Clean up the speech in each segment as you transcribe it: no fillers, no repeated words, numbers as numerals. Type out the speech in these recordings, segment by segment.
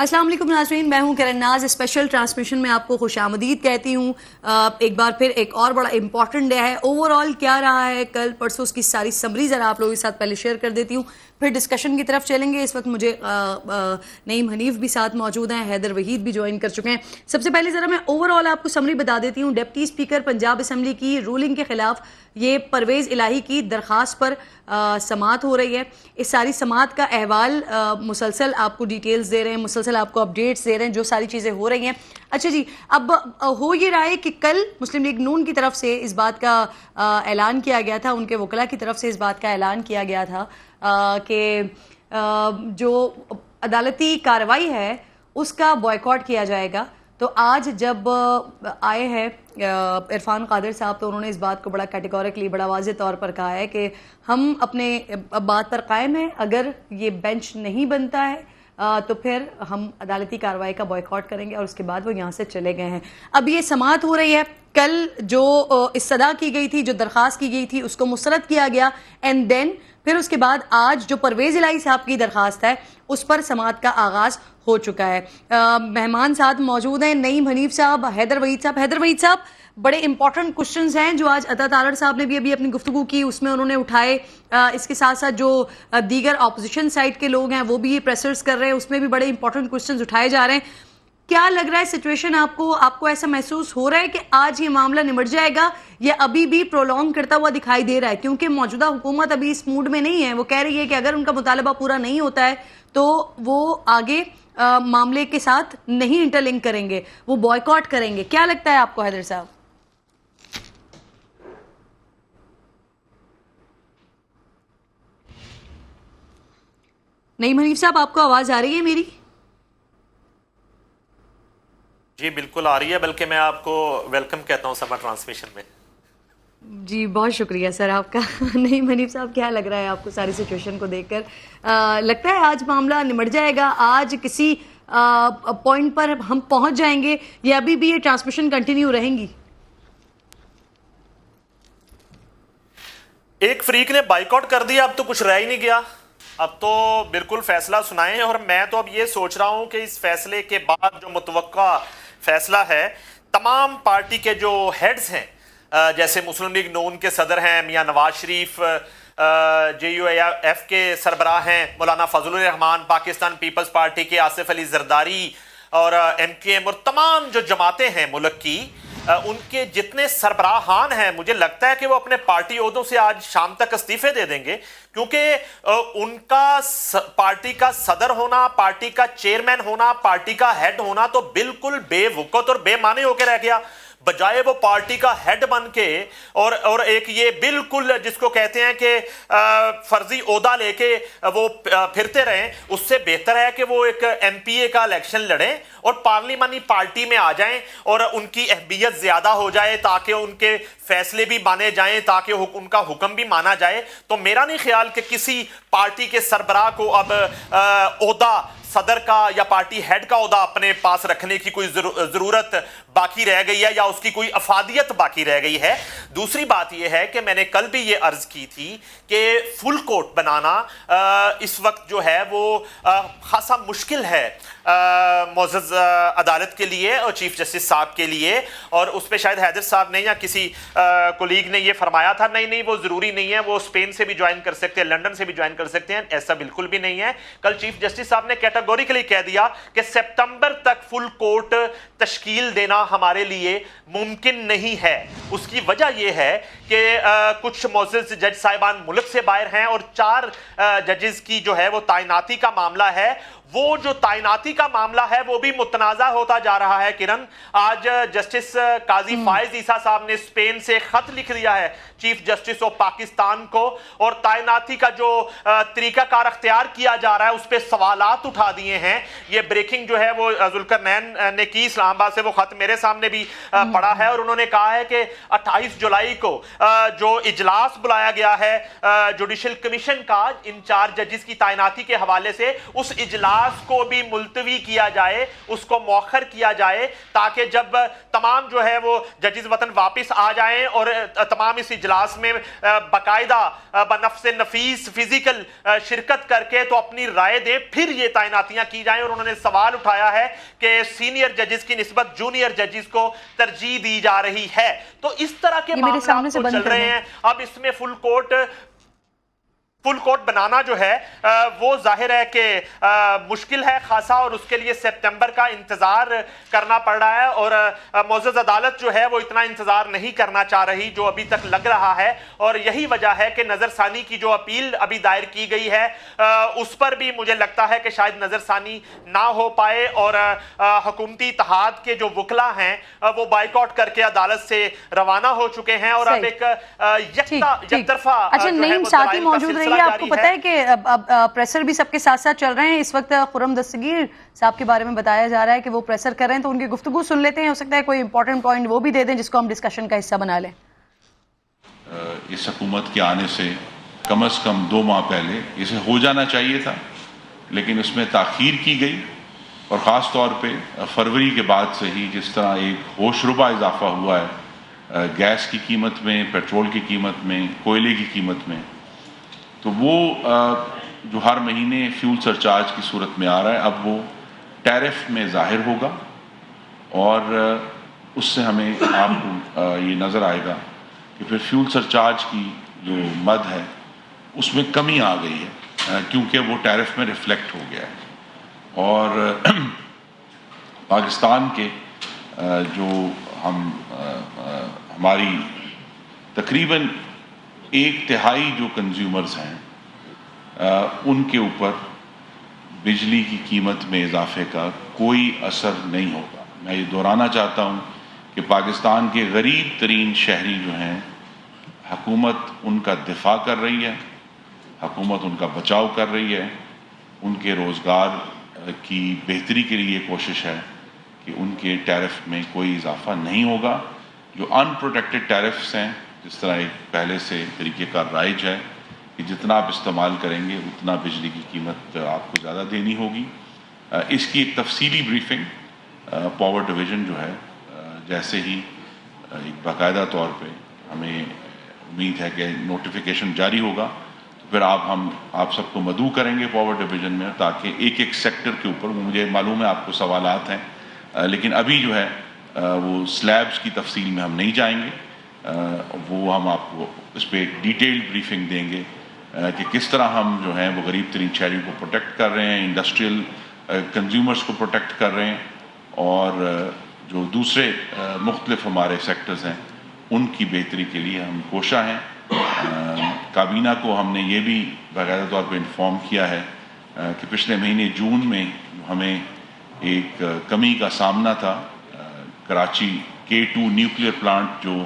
السلام علیکم ناظرین، میں ہوں کرن ناز۔ اسپیشل ٹرانسمیشن میں آپ کو خوش آمدید کہتی ہوں۔ ایک بار پھر ایک اور بڑا امپورٹنٹ ڈے ہے۔ اوور آل کیا رہا ہے کل پرسوں، اس کی ساری سمری ذرا آپ لوگوں کے ساتھ پہلے شیئر کر دیتی ہوں، پھر ڈسکشن کی طرف چلیں گے۔ اس وقت مجھے نعیم حنیف بھی ساتھ موجود ہیں، حیدر وحید بھی جوائن کر چکے ہیں۔ سب سے پہلے ذرا میں اوور آل آپ کو سمری بتا دیتی ہوں۔ ڈپٹی اسپیکر پنجاب اسمبلی کی رولنگ کے خلاف یہ پرویز الہی کی درخواست پر سماعت ہو رہی ہے۔ اس ساری سماعت کا احوال مسلسل آپ کو ڈیٹیلز دے رہے ہیں، مسلسل آپ کو اپڈیٹس دے رہے ہیں جو ساری چیزیں ہو رہی ہیں۔ اچھا جی، اب ہو یہ رہا ہے کہ کل مسلم لیگ نون کی طرف سے اس بات کا اعلان کیا گیا تھا، ان کے وکلاء کی طرف سے اس بات کا اعلان کیا گیا تھا کہ جو عدالتی کارروائی ہے اس کا بائیکاٹ کیا جائے گا۔ تو آج جب آئے ہیں عرفان قادر صاحب تو انہوں نے اس بات کو بڑا کیٹیگوریکلی بڑا واضح طور پر کہا ہے کہ ہم اپنے بات پر قائم ہیں، اگر یہ بینچ نہیں بنتا ہے تو پھر ہم عدالتی کارروائی کا بائیکاٹ کریں گے، اور اس کے بعد وہ یہاں سے چلے گئے ہیں۔ اب یہ سماعت ہو رہی ہے۔ کل جو استدعا کی گئی تھی، جو درخواست کی گئی تھی، اس کو مسترد کیا گیا، اینڈ دین پھر اس کے بعد آج جو پرویز الہی صاحب کی درخواست ہے اس پر سماعت کا آغاز ہو چکا ہے۔ مہمان ساتھ موجود ہیں، نعیم حنیف صاحب، حیدر وحید صاحب۔ حیدر وحید صاحب، بڑے امپورٹنٹ کوشچنز ہیں جو آج عطا تارڑ صاحب نے بھی ابھی اپنی گفتگو کی، اس میں انہوں نے اٹھائے۔ اس کے ساتھ ساتھ جو دیگر اپوزیشن سائڈ کے لوگ ہیں وہ بھی یہ پریسرز کر رہے ہیں، اس میں بھی بڑے امپورٹنٹ کوشچنز اٹھائے جا رہے ہیں۔ کیا لگ رہا ہے سچویشن آپ کو ایسا محسوس ہو رہا ہے کہ آج یہ معاملہ نمٹ جائے گا یا ابھی بھی پرولونگ کرتا ہوا دکھائی دے رہا ہے؟ کیونکہ موجودہ حکومت ابھی اس موڈ میں نہیں ہے، وہ کہہ رہی ہے کہ اگر ان کا مطالبہ پورا نہیں ہوتا ہے تو وہ آگے معاملے کے ساتھ نہیں انٹرلنک کریں گے، وہ بائیکاٹ کریں گے۔ کیا لگتا ہے آپ کو حیدر صاحب؟ نعیم حنیف صاحب، آپ کو آواز آ رہی ہے میری؟ جی بالکل آ رہی ہے، بلکہ میں آپ کو ویلکم کہتا ہوں سمر ٹرانسمیشن میں۔ جی بہت شکریہ سر آپ کا۔ نعیم حنیف صاحب، کیا لگ رہا ہے آپ کو ساری سچویشن کو دیکھ کر؟ لگتا ہے آج معاملہ نمٹ جائے گا، آج کسی پوائنٹ پر ہم پہنچ جائیں گے، یا ابھی بھی یہ ٹرانسمیشن کنٹینیو رہیں گی؟ ایک فریق نے بائیکاٹ کر دیا، اب تو کچھ رہ ہی نہیں گیا، اب تو بالکل فیصلہ سنائیں۔ اور میں تو اب یہ سوچ رہا ہوں کہ اس فیصلے کے بعد جو متوقع فیصلہ ہے، تمام پارٹی کے جو ہیڈز ہیں، جیسے مسلم لیگ نون کے صدر ہیں میاں نواز شریف، جے یو ایف کے سربراہ ہیں مولانا فضل الرحمان، پاکستان پیپلز پارٹی کے آصف علی زرداری، اور ایم کیو ایم، اور تمام جو جماعتیں ہیں ملک کی، ان کے جتنے سربراہان ہیں، مجھے لگتا ہے کہ وہ اپنے پارٹی عہدوں سے آج شام تک استعفے دے دیں گے، کیونکہ ان کا پارٹی کا صدر ہونا، پارٹی کا چیئرمین ہونا، پارٹی کا ہیڈ ہونا تو بالکل بے وقت اور بے معنی ہو کے رہ گیا، بجائے وہ پارٹی کا ہیڈ بن کے اور ایک یہ بالکل جس کو کہتے ہیں کہ فرضی عہدہ لے کے وہ پھرتے رہیں، اس سے بہتر ہے کہ وہ ایک ایم پی اے کا الیکشن لڑیں اور پارلیمانی پارٹی میں آ جائیں اور ان کی اہمیت زیادہ ہو جائے تاکہ ان کے فیصلے بھی مانے جائیں، تاکہ ان کا حکم بھی مانا جائے۔ تو میرا نہیں خیال کہ کسی پارٹی کے سربراہ کو اب عہدہ صدر کا یا پارٹی ہیڈ کا عہدہ اپنے پاس رکھنے کی کوئی ضرورت باقی رہ گئی ہے، یا اس کی کوئی افادیت باقی رہ گئی ہے۔ دوسری بات یہ ہے کہ میں نے کل بھی یہ عرض کی تھی کہ فل کورٹ بنانا اس وقت جو ہے وہ خاصا مشکل ہے معزز عدالت کے لیے اور چیف جسٹس صاحب کے لیے، اور اس پہ شاید حیدر صاحب نے یا کسی کولیگ نے یہ فرمایا تھا نہیں وہ ضروری نہیں ہے، وہ اسپین سے بھی جوائن کر سکتے ہیں، لنڈن سے بھی جوائن کر سکتے ہیں۔ ایسا بالکل بھی نہیں ہے۔ کل چیف جسٹس صاحب نے کیٹیگوریکلی کہہ دیا کہ سپتمبر تک فل کورٹ تشکیل دینا ہمارے لیے ممکن نہیں ہے۔ اس کی وجہ یہ ہے کہ کچھ معزز جج صاحبان ملک سے باہر ہیں، اور 4 ججز کی جو ہے وہ تعیناتی کا معاملہ ہے۔ وہ جو تعیناتی کا معاملہ ہے وہ بھی متنازع ہوتا جا رہا ہے۔ کرن، آج جسٹس قاضی فائز عیسیٰ صاحب نے اسپین سے خط لکھ دیا ہے چیف جسٹس آف پاکستان کو، اور تعیناتی کا جو طریقہ کار اختیار کیا جا رہا ہے اس پہ سوالات اٹھا دیے ہیں۔ یہ بریکنگ جو ہے وہ ذوالقرنین نے کی، اسلام آباد سے وہ خط میرے سامنے بھی پڑا ہے، اور انہوں نے کہا ہے کہ 28 جولائی کو جو اجلاس بلایا گیا ہے جوڈیشل کمیشن کا ان 4 ججز کی تعیناتی کے حوالے سے، اس اجلاس کو بھی ملتوی کیا جائے، اس کو مؤخر کیا جائے، تاکہ جب تمام جو ہے وہ ججز وطن واپس آ جائیں اور تمام اس اجلاس میں باقاعدہ بنفس نفیس فزیکل شرکت کر کے تو اپنی رائے دیں، پھر یہ تعیناتیاں کی جائیں. اور انہوں نے سوال اٹھایا ہے کہ سینئر ججز کی نسبت جونیئر ججز کو ترجیح دی جا رہی ہے. تو اس طرح کے معاملات تو چل رہے ہیں. اب اس میں فل کورٹ بنانا جو ہے وہ ظاہر ہے کہ مشکل ہے خاصا، اور اس کے لیے سپتمبر کا انتظار کرنا پڑ رہا ہے. اور معزز عدالت جو ہے وہ اتنا انتظار نہیں کرنا چاہ رہی جو ابھی تک لگ رہا ہے. اور یہی وجہ ہے کہ نظر ثانی کی جو اپیل ابھی دائر کی گئی ہے اس پر بھی مجھے لگتا ہے کہ شاید نظر ثانی نہ ہو پائے، اور حکومتی اتحاد کے جو وکلا ہیں وہ بائیکاٹ کر کے عدالت سے روانہ ہو چکے ہیں. اور اب ایک یک طرفہ اچھا نعیم ساتھی موجود رہی ہے. آپ کو پتہ ہے کہ اب پریسر بھی سب کے ساتھ ساتھ چل رہے ہیں. اس وقت خرم دستگیر صاحب کے بارے میں بتایا جا رہا ہے کہ وہ پریسر کر رہے ہیں، تو ان کی گفتگو سن لیتے ہیں. ہو سکتا ہے کوئی امپورٹنٹ پوائنٹ وہ بھی دے دیں جس کو ہم ڈسکشن کا حصہ بنا لیں. اس حکومت کے آنے سے کم از کم 2 ماہ پہلے اسے ہو جانا چاہیے تھا، لیکن اس میں تاخیر کی گئی. اور خاص طور پہ فروری کے بعد سے ہی جس طرح ایک ہوش ربا اضافہ ہوا ہے گیس کی قیمت میں، پیٹرول کی قیمت میں، کوئلے کی قیمت میں، تو وہ جو ہر مہینے فیول سرچارج کی صورت میں آ رہا ہے اب وہ ٹیرف میں ظاہر ہوگا. اور اس سے ہمیں آپ کو یہ نظر آئے گا کہ پھر فیول سرچارج کی جو مد ہے اس میں کمی آ گئی ہے کیونکہ وہ ٹیرف میں ریفلیکٹ ہو گیا ہے. اور پاکستان کے جو ہماری تقریباً 1/3 جو کنزیومرز ہیں ان کے اوپر بجلی کی قیمت میں اضافے کا کوئی اثر نہیں ہوگا. میں یہ دہرانا چاہتا ہوں کہ پاکستان کے غریب ترین شہری جو ہیں حکومت ان کا دفاع کر رہی ہے، حکومت ان کا بچاؤ کر رہی ہے. ان کے روزگار کی بہتری کے لیے کوشش ہے کہ ان کے ٹیرف میں کوئی اضافہ نہیں ہوگا. جو ان پروٹیکٹڈ ٹیرفس ہیں، جس طرح ایک پہلے سے طریقہ کار رائج ہے کہ جتنا آپ استعمال کریں گے اتنا بجلی کی قیمت آپ کو زیادہ دینی ہوگی. اس کی ایک تفصیلی بریفنگ پاور ڈویژن جو ہے جیسے ہی ایک باقاعدہ طور پہ ہمیں امید ہے کہ نوٹیفیکیشن جاری ہوگا تو پھر ہم آپ سب کو مدعو کریں گے پاور ڈویژن میں، تاکہ ایک سیکٹر کے اوپر مجھے معلوم ہے آپ کو سوالات ہیں، لیکن ابھی جو ہے وہ سلیبز کی تفصیل میں ہم نہیں جائیں گے. وہ ہم آپ کو اس پہ ایک ڈیٹیلڈ بریفنگ دیں گے کہ کس طرح ہم جو ہیں وہ غریب ترین شہریوں کو پروٹیکٹ کر رہے ہیں، انڈسٹریل کنزیومرز کو پروٹیکٹ کر رہے ہیں، اور جو دوسرے مختلف ہمارے سیکٹرز ہیں ان کی بہتری کے لیے ہم کوشاں ہیں. کابینہ کو ہم نے یہ بھی باقاعدہ طور پہ انفارم کیا ہے کہ پچھلے مہینے جون میں ہمیں ایک کمی کا سامنا تھا. کراچی K2 نیوکلیئر پلانٹ جو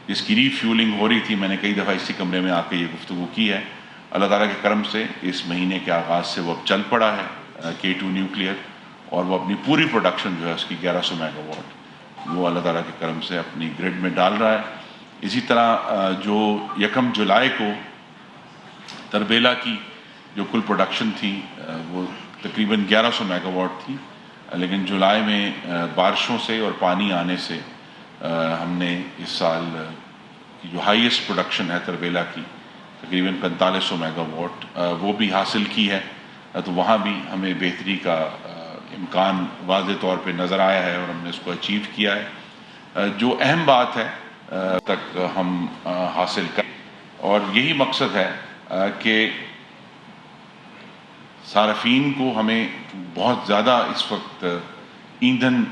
جس کی ری فیولنگ ہو رہی تھی، میں نے کئی دفعہ اسی کمرے میں آ کے یہ گفتگو کی ہے. اللہ تعالیٰ کے کرم سے اس مہینے کے آغاز سے وہ اب چل پڑا ہے K2 نیوکلیئر، اور وہ اپنی پوری پروڈکشن جو ہے اس کی 1100 میگا واٹ وہ اللہ تعالیٰ کے کرم سے اپنی گرڈ میں ڈال رہا ہے. اسی طرح جو 1 جولائی کو تربیلا کی جو کل پروڈکشن تھی وہ تقریباً 1100 میگا واٹ تھی، لیکن جولائی میں بارشوں سے اور پانی آنے سے ہم نے اس سال کی جو ہائیسٹ پروڈکشن ہے تربیلا کی تقریباً 4500 میگا واٹ وہ بھی حاصل کی ہے. تو وہاں بھی ہمیں بہتری کا امکان واضح طور پہ نظر آیا ہے اور ہم نے اس کو اچیو کیا ہے. جو اہم بات ہے تک ہم حاصل کریں، اور یہی مقصد ہے کہ صارفین کو ہمیں بہت زیادہ اس وقت ایندھن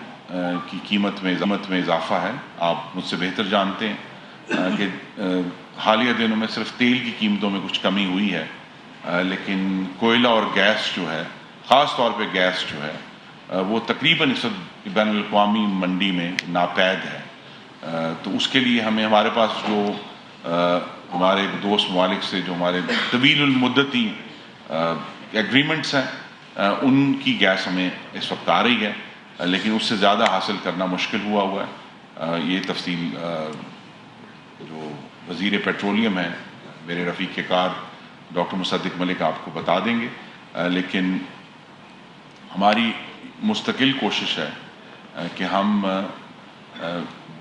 کی قیمت میں اضافہ ہے. آپ مجھ سے بہتر جانتے ہیں کہ حالیہ دنوں میں صرف تیل کی قیمتوں میں کچھ کمی ہوئی ہے، لیکن کوئلہ اور گیس جو ہے، خاص طور پہ گیس جو ہے وہ تقریباً اس وقت بین الاقوامی منڈی میں ناپید ہے. تو اس کے لیے ہمارے پاس جو ہمارے دوست ممالک سے جو ہمارے طویل المدتی ایگریمنٹس ہیں ان کی گیس ہمیں اس وقت آ رہی ہے، لیکن اس سے زیادہ حاصل کرنا مشکل ہوا ہے. یہ تفصیل جو وزیر پیٹرولیم ہے میرے رفیق کار ڈاکٹر مصدق ملک آپ کو بتا دیں گے. لیکن ہماری مستقل کوشش ہے کہ ہم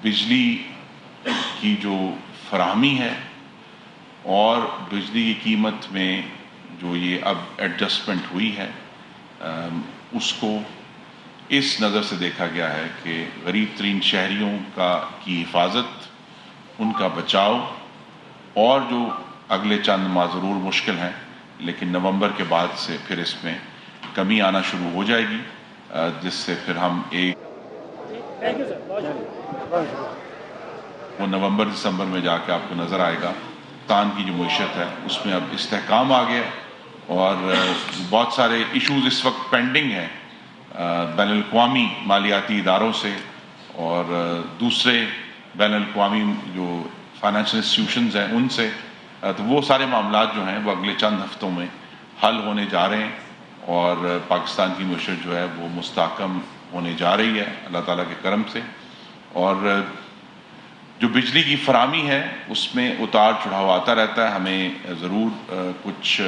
بجلی کی جو فراہمی ہے اور بجلی کی قیمت میں جو یہ اب ایڈجسٹمنٹ ہوئی ہے اس کو اس نظر سے دیکھا گیا ہے کہ غریب ترین شہریوں کی حفاظت، ان کا بچاؤ، اور جو اگلے چند ماہ ضرور مشکل ہیں لیکن نومبر کے بعد سے پھر اس میں کمی آنا شروع ہو جائے گی، جس سے پھر ہم وہ نومبر دسمبر میں جا کے آپ کو نظر آئے گا پاکستان کی جو معیشت ہے اس میں اب استحکام آ گیا، اور بہت سارے ایشوز اس وقت پینڈنگ ہیں بین الاقوامی مالیاتی اداروں سے اور دوسرے بین الاقوامی جو فائنینشیل انسٹیٹیوشنز ہیں ان سے، تو وہ سارے معاملات جو ہیں وہ اگلے چند ہفتوں میں حل ہونے جا رہے ہیں، اور پاکستان کی معیشت جو ہے وہ مستحکم ہونے جا رہی ہے اللہ تعالیٰ کے کرم سے۔ اور جو بجلی کی فراہمی ہے اس میں اتار چڑھاؤ آتا رہتا ہے، ہمیں ضرور کچھ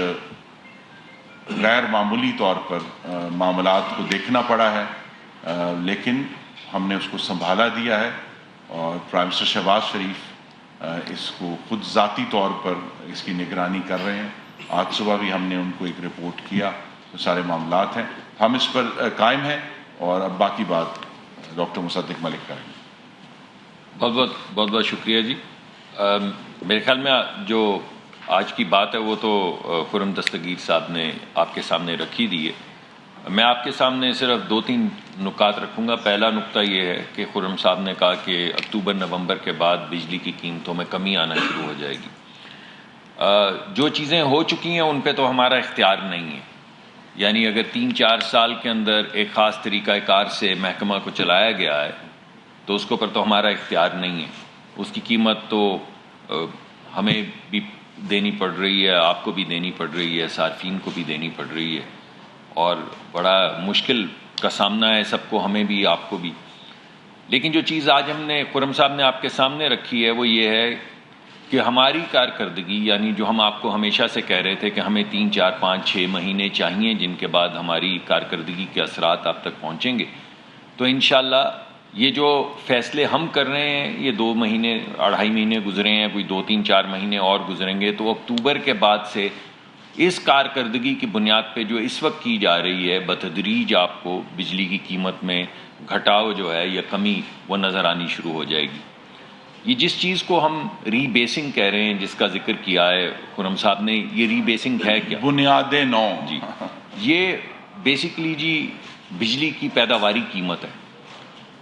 غیر معمولی طور پر معاملات کو دیکھنا پڑا ہے، لیکن ہم نے اس کو سنبھالا دیا ہے، اور پرائم منسٹر شہباز شریف اس کو خود ذاتی طور پر اس کی نگرانی کر رہے ہیں۔ آج صبح بھی ہم نے ان کو ایک رپورٹ کیا، تو سارے معاملات ہیں، ہم اس پر قائم ہیں، اور اب باقی بات ڈاکٹر مصدق ملک کریں گے۔ بہت بہت شکریہ جی۔ میرے خیال میں جو آج کی بات ہے وہ تو خرم دستگیر صاحب نے آپ کے سامنے رکھی دی ہے۔ میں آپ کے سامنے صرف 2-3 نکات رکھوں گا۔ پہلا نکتہ یہ ہے کہ خرم صاحب نے کہا کہ اکتوبر نومبر کے بعد بجلی کی قیمتوں میں کمی آنا شروع ہو جائے گی۔ جو چیزیں ہو چکی ہیں ان پہ تو ہمارا اختیار نہیں ہے، یعنی اگر 3-4 سال کے اندر ایک خاص طریقہ کار سے محکمہ کو چلایا گیا ہے تو اس کے اوپر تو ہمارا اختیار نہیں ہے۔ اس کی قیمت تو ہمیں بھی دینی پڑ رہی ہے، آپ کو بھی دینی پڑ رہی ہے، صارفین کو بھی دینی پڑ رہی ہے، اور بڑا مشکل کا سامنا ہے سب کو، ہمیں بھی آپ کو بھی۔ لیکن جو چیز آج ہم نے خرم صاحب نے آپ کے سامنے رکھی ہے وہ یہ ہے کہ ہماری کارکردگی، یعنی جو ہم آپ کو ہمیشہ سے کہہ رہے تھے کہ ہمیں 3, 4, 5, 6 مہینے چاہیے جن کے بعد ہماری کارکردگی کے اثرات آپ تک پہنچیں گے، تو انشاءاللہ یہ جو فیصلے ہم کر رہے ہیں یہ 2 مہینے 2.5 مہینے گزرے ہیں، کوئی 2, 3, 4 مہینے اور گزریں گے، تو اکتوبر کے بعد سے اس کارکردگی کی بنیاد پہ جو اس وقت کی جا رہی ہے بتدریج آپ کو بجلی کی قیمت میں گھٹاؤ جو ہے یا کمی وہ نظر آنی شروع ہو جائے گی۔ یہ جس چیز کو ہم ری بیسنگ کہہ رہے ہیں، جس کا ذکر کیا ہے خرم صاحب نے، یہ ری بیسنگ ہے کیا؟ بنیاد نو جی، یہ بیسیکلی جی بجلی کی پیداواری قیمت ہے۔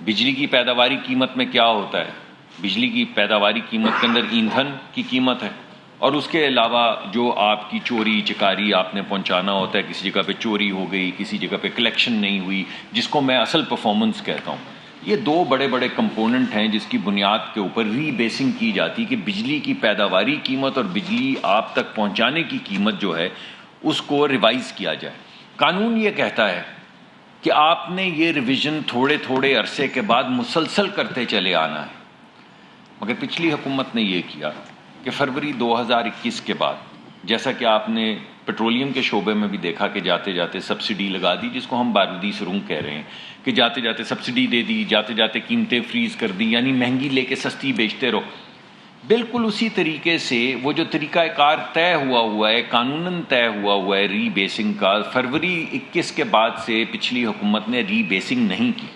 بجلی کی پیداواری قیمت میں کیا ہوتا ہے؟ بجلی کی پیداواری قیمت کے اندر ایندھن کی قیمت ہے، اور اس کے علاوہ جو آپ کی چوری چکاری آپ نے پہنچانا ہوتا ہے، کسی جگہ پہ چوری ہو گئی، کسی جگہ پہ کلیکشن نہیں ہوئی، جس کو میں اصل پرفارمنس کہتا ہوں، یہ 2 بڑے کمپوننٹ ہیں جس کی بنیاد کے اوپر ری بیسنگ کی جاتی کہ بجلی کی پیداواری قیمت اور بجلی آپ تک پہنچانے کی قیمت جو ہے اس کو ریوائز کیا جائے۔ قانون یہ کہتا ہے کہ آپ نے یہ ریویژن تھوڑے عرصے کے بعد مسلسل کرتے چلے آنا ہے، مگر پچھلی حکومت نے یہ کیا کہ فروری 2021 کے بعد، جیسا کہ آپ نے پیٹرولیم کے شعبے میں بھی دیکھا کہ جاتے جاتے سبسڈی لگا دی، جس کو ہم بارودی سرنگ کہہ رہے ہیں، کہ جاتے جاتے سبسڈی دے دی، جاتے جاتے قیمتیں فریز کر دی، یعنی مہنگی لے کے سستی بیچتے رہو۔ بالکل اسی طریقے سے وہ جو طریقہ کار طے ہوا ہے، قانوناً طے ہوا ہے ری بیسنگ کا، فروری 21 کے بعد سے پچھلی حکومت نے ری بیسنگ نہیں کی۔